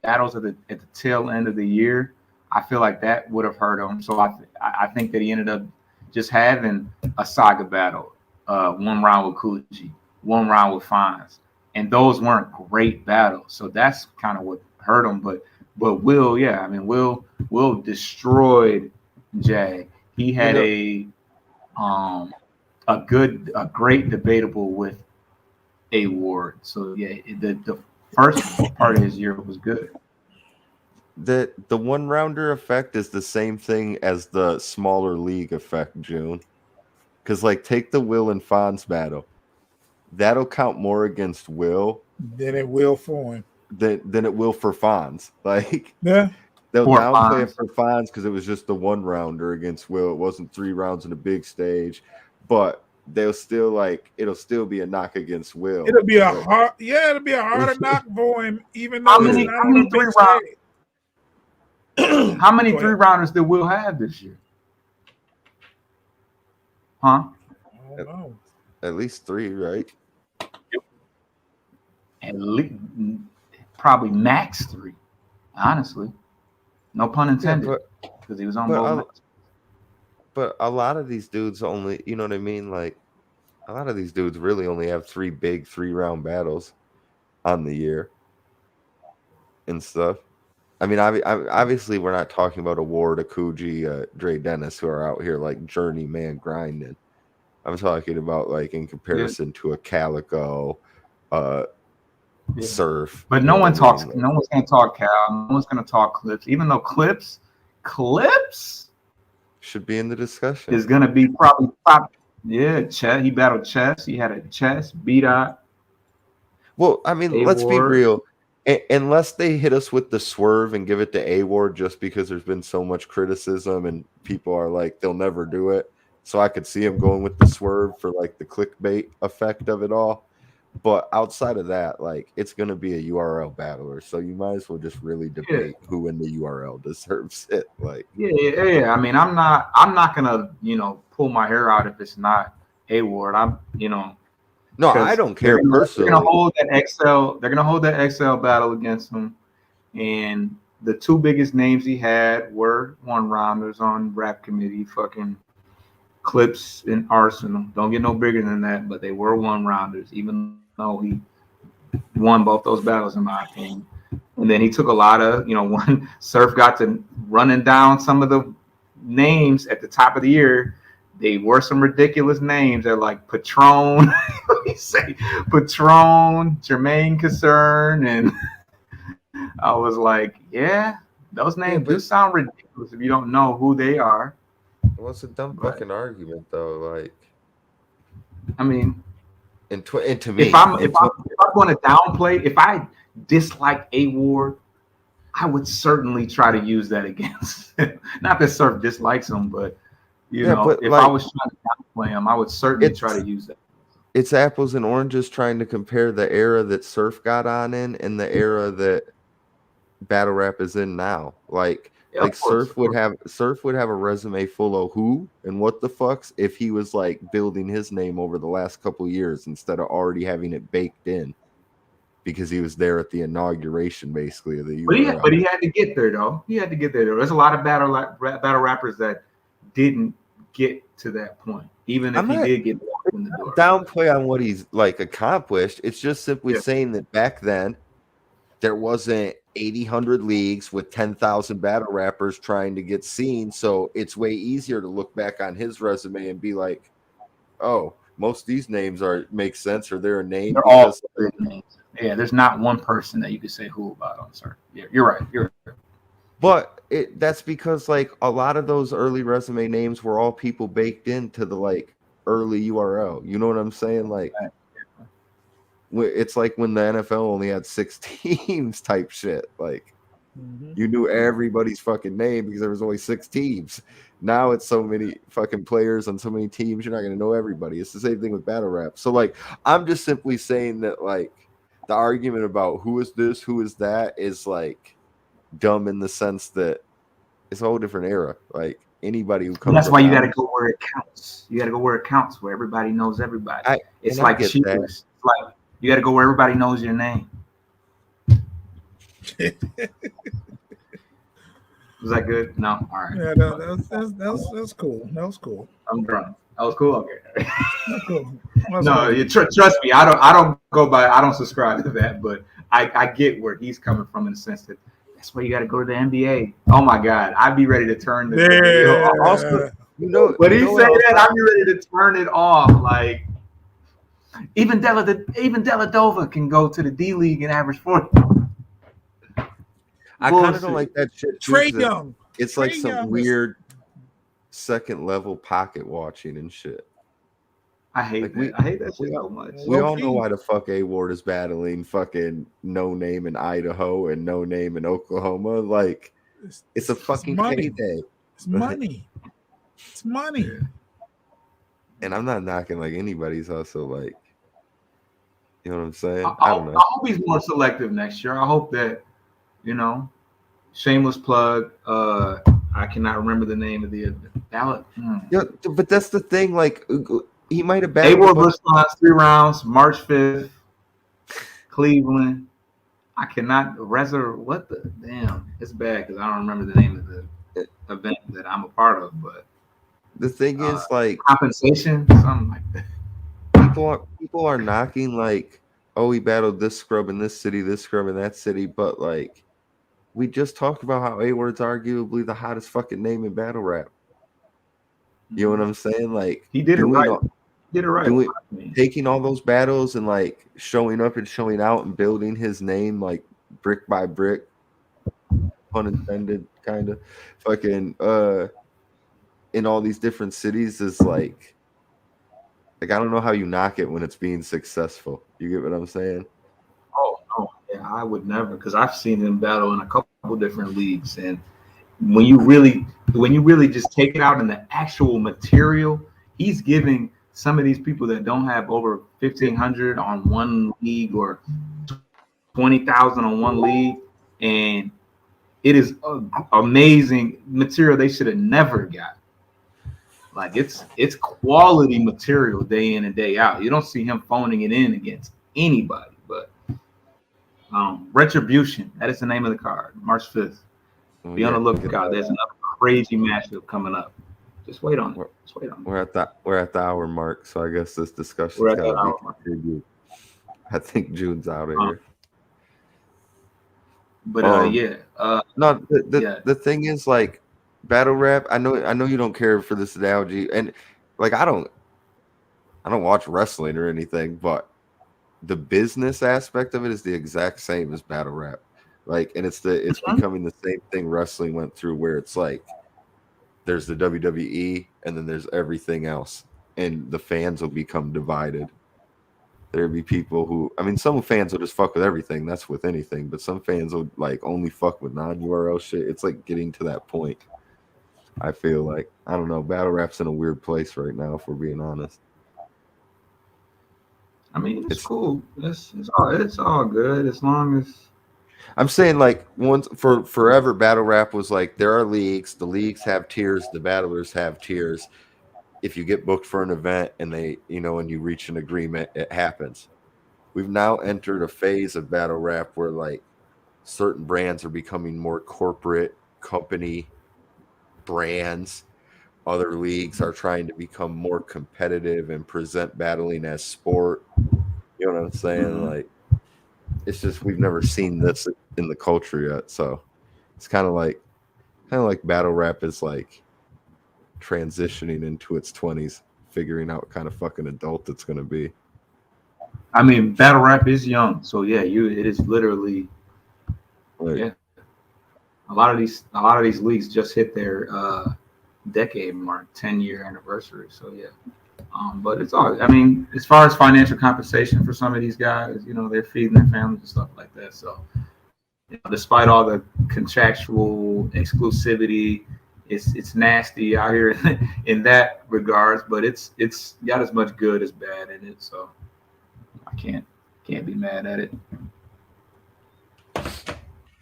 battles at the tail end of the year. I feel like that would have hurt him. So I think that he ended up just having a Saga battle, 1 round with COTY, 1 round with Fonz, and those weren't great battles. So that's kind of what hurt him. But Will, Will destroyed Jag. He had a great debatable with A Ward. So yeah, the first part of his year was good. The 1-rounder effect is the same thing as the smaller league effect, June. Because like take the Will and Fonz battle. That'll count more against Will Then it will for him. than it will for Fonz. Like Yeah. they'll For downplay Fonz. it for Fonz because it was just the 1-rounder against Will. It wasn't 3 rounds in a big stage, but they'll still like it'll still be a knock against Will. It'll be it'll be a harder knock for him, even though How it's many not on a big 3-round? stage. How many Go ahead. 3-rounders did Will have this year? Huh? I don't know. At least 3, right? At least, probably max 3. Honestly, no pun intended, because he was on both. But a lot of these dudes only, you know what I mean? Like a lot of these dudes really only have 3 big 3-round battles on the year and stuff. I mean, obviously, we're not talking about a Ward, a Coogee, Dre Dennis, who are out here like journeyman grinding. I'm talking about like in comparison to a Calico, Surf. But no one talks. No one's gonna talk Cal. No one's gonna talk Clips. Even though Clips should be in the discussion. Is gonna be probably top. Yeah, Chess. He battled Chess. He had a Chess beat out. Well, I mean, let's be real. Unless they hit us with the swerve and give it to A Ward just because there's been so much criticism and people are like, they'll never do it. So I could see him going with the swerve for like the clickbait effect of it all. But outside of that, like it's going to be a URL battler. So you might as well just really debate who in the URL deserves it. Like, yeah. I mean, I'm not going to, pull my hair out if it's not A Ward. No, I don't care personally. They're gonna hold that XL battle against him, and the 2 biggest names he had were 1-rounders on rap committee, fucking Clips and Arsenal. Don't get no bigger than that, but they were 1-rounders, even though he won both those battles, in my opinion. And then he took a lot of, when Surf got to running down some of the names at the top of the year. They were some ridiculous names. They're like Patron, let me say Patron, Jermaine Concern, and I was like, yeah, those names do sound ridiculous if you don't know who they are. Well, it's a dumb fucking argument, though. Like, I mean, and to me, if I'm going to downplay, if I dislike A Ward, I would certainly try to use that against. Not that Surf dislikes him, but. But if I was trying to downplay him, I would certainly try to use that. It's apples and oranges trying to compare the era that Surf got on in and the era that battle rap is in now. Like Surf would have a resume full of who and what the fucks if he was like building his name over the last couple years instead of already having it baked in because he was there at the inauguration basically of the URL. But he had to get there though. There's a lot of battle rappers that didn't get to that point, even if he did get in the door. Downplay on what he's like accomplished. It's just simply saying that back then there wasn't 800 leagues with 10,000 battle rappers trying to get seen, so it's way easier to look back on his resume and be like, oh, most of these names make sense or they're a name. They're all names. Yeah, there's not one person that you could say who about on, sir. Yeah, you're right. But that's because like a lot of those early resume names were all people baked into the like early URL. You know what I'm saying? Like it's like when the NFL only had 6 teams type shit. Like you knew everybody's fucking name because there was only 6 teams. Now it's so many fucking players on so many teams, you're not going to know everybody. It's the same thing with battle rap. So like I'm just simply saying that like the argument about who is this, who is that is like dumb in the sense that it's a whole different era. Like anybody who comes, that's why you got to go where it counts. You got to go where it counts, where everybody knows everybody. It's like cheaters. Like you got to go where everybody knows your name. Was that good? No. All right. Yeah, that's cool. That was cool. I'm drunk. That was cool. Okay. That's cool. Trust me. I don't subscribe to that, but I get where he's coming from in the sense that. That's why you got to go to the NBA. Oh my God, I'd be ready to turn the. When he say that, I'm ready to turn it off. Like even Deladova can go to the D League and average 40. I kind of don't like that shit too. Trey Young. It's Trey like some Young weird second level pocket watching and shit. I hate that. I hate that shit so much. We all know why the fuck A Ward is battling fucking no name in Idaho and no name in Oklahoma. Like, it's a fucking payday. It's money. It's money. And I'm not knocking like anybody's hustle. Like, you know what I'm saying? I don't know. I hope he's more selective next year. I hope that, shameless plug. I cannot remember the name of the ballot. Yeah, but that's the thing. Like, he might have battled. A-Ward response 3 rounds, March 5th, Cleveland. I cannot what the damn? It's bad because I don't remember the name of the event that I'm a part of. But the thing is, like, compensation, something like that. People are knocking like, oh, he battled this scrub in this city, this scrub in that city, but like, we just talked about how A-Ward's arguably the hottest fucking name in battle rap. You know what I'm saying? Like, he did it right. Taking all those battles and like showing up and showing out and building his name like brick by brick, pun intended, kind of fucking in all these different cities is like I don't know how you knock it when it's being successful. You get what I'm saying? Oh no, yeah, I would never, because I've seen him battle in a couple different leagues, and when you really just take it out in the actual material, he's giving some of these people that don't have over 1,500 on one league or 20,000 on one league, and it is amazing material they should have never got. Like it's quality material day in and day out. You don't see him phoning it in against anybody. But Retribution, that is the name of the card, March 5th. Be on the lookout. There's another crazy matchup coming up. Just wait on it. We're at the hour mark, so I guess this discussion's got to be continued. I think June's out of here. But no, the thing is, like, battle rap. I know you don't care for this analogy, and like I don't watch wrestling or anything, but the business aspect of it is the exact same as battle rap. Like, and it's becoming the same thing wrestling went through, where it's like there's the WWE and then there's everything else, and the fans will become divided. There'll be people who, I mean, some fans will just fuck with everything. That's with anything, but some fans will like only fuck with non-URL shit. It's like getting to that point. I feel like, I don't know, battle rap's in a weird place right now, if we're being honest. I mean, it's cool. It's all good as long as. I'm saying, like, once for forever, battle rap was like, there are leagues. The leagues have tiers. The battlers have tiers. If you get booked for an event and they, and you reach an agreement, it happens. We've now entered a phase of battle rap where like certain brands are becoming more corporate company brands. Other leagues are trying to become more competitive and present battling as sport. You know what I'm saying? Mm-hmm. Like, it's just, we've never seen this in the culture yet. So it's kind of like battle rap is like transitioning into its 20s, figuring out what kind of fucking adult it's going to be. I mean, battle rap is young, so yeah, it is literally, right. Yeah. A lot of these leagues just hit their decade mark, 10-year anniversary. So yeah, but it's all. I mean, as far as financial compensation for some of these guys, they're feeding their families and stuff like that. So, despite all the contractual exclusivity, it's nasty out here in that regards. But it's got as much good as bad in it. So I can't be mad at it.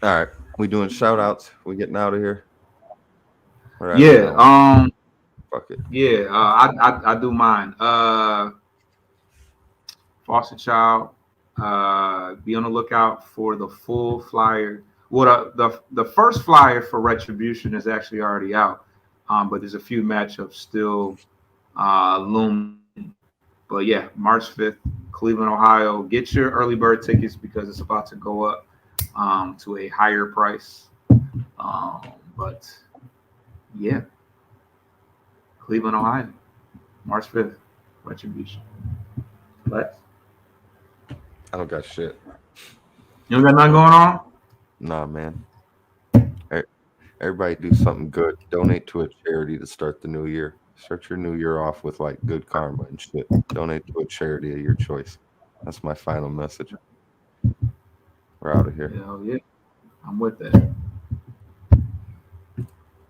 All right, we doing shout outs. We getting out of here. Yeah. Fuck it. Yeah. I do mine. Foster child. Be on the lookout for the full flyer. Well, the first flyer for Retribution is actually already out. But there's a few matchups still looming. But yeah, March 5th, Cleveland, Ohio. Get your early bird tickets because it's about to go up to a higher price. But yeah, Cleveland, Ohio, March 5th. Retribution. Lex? I don't got shit. You don't got nothing going on? Nah, man. Everybody do something good. Donate to a charity to start the new year. Start your new year off with like good karma and shit. Donate to a charity of your choice. That's my final message. We're out of here. Hell yeah. I'm with that.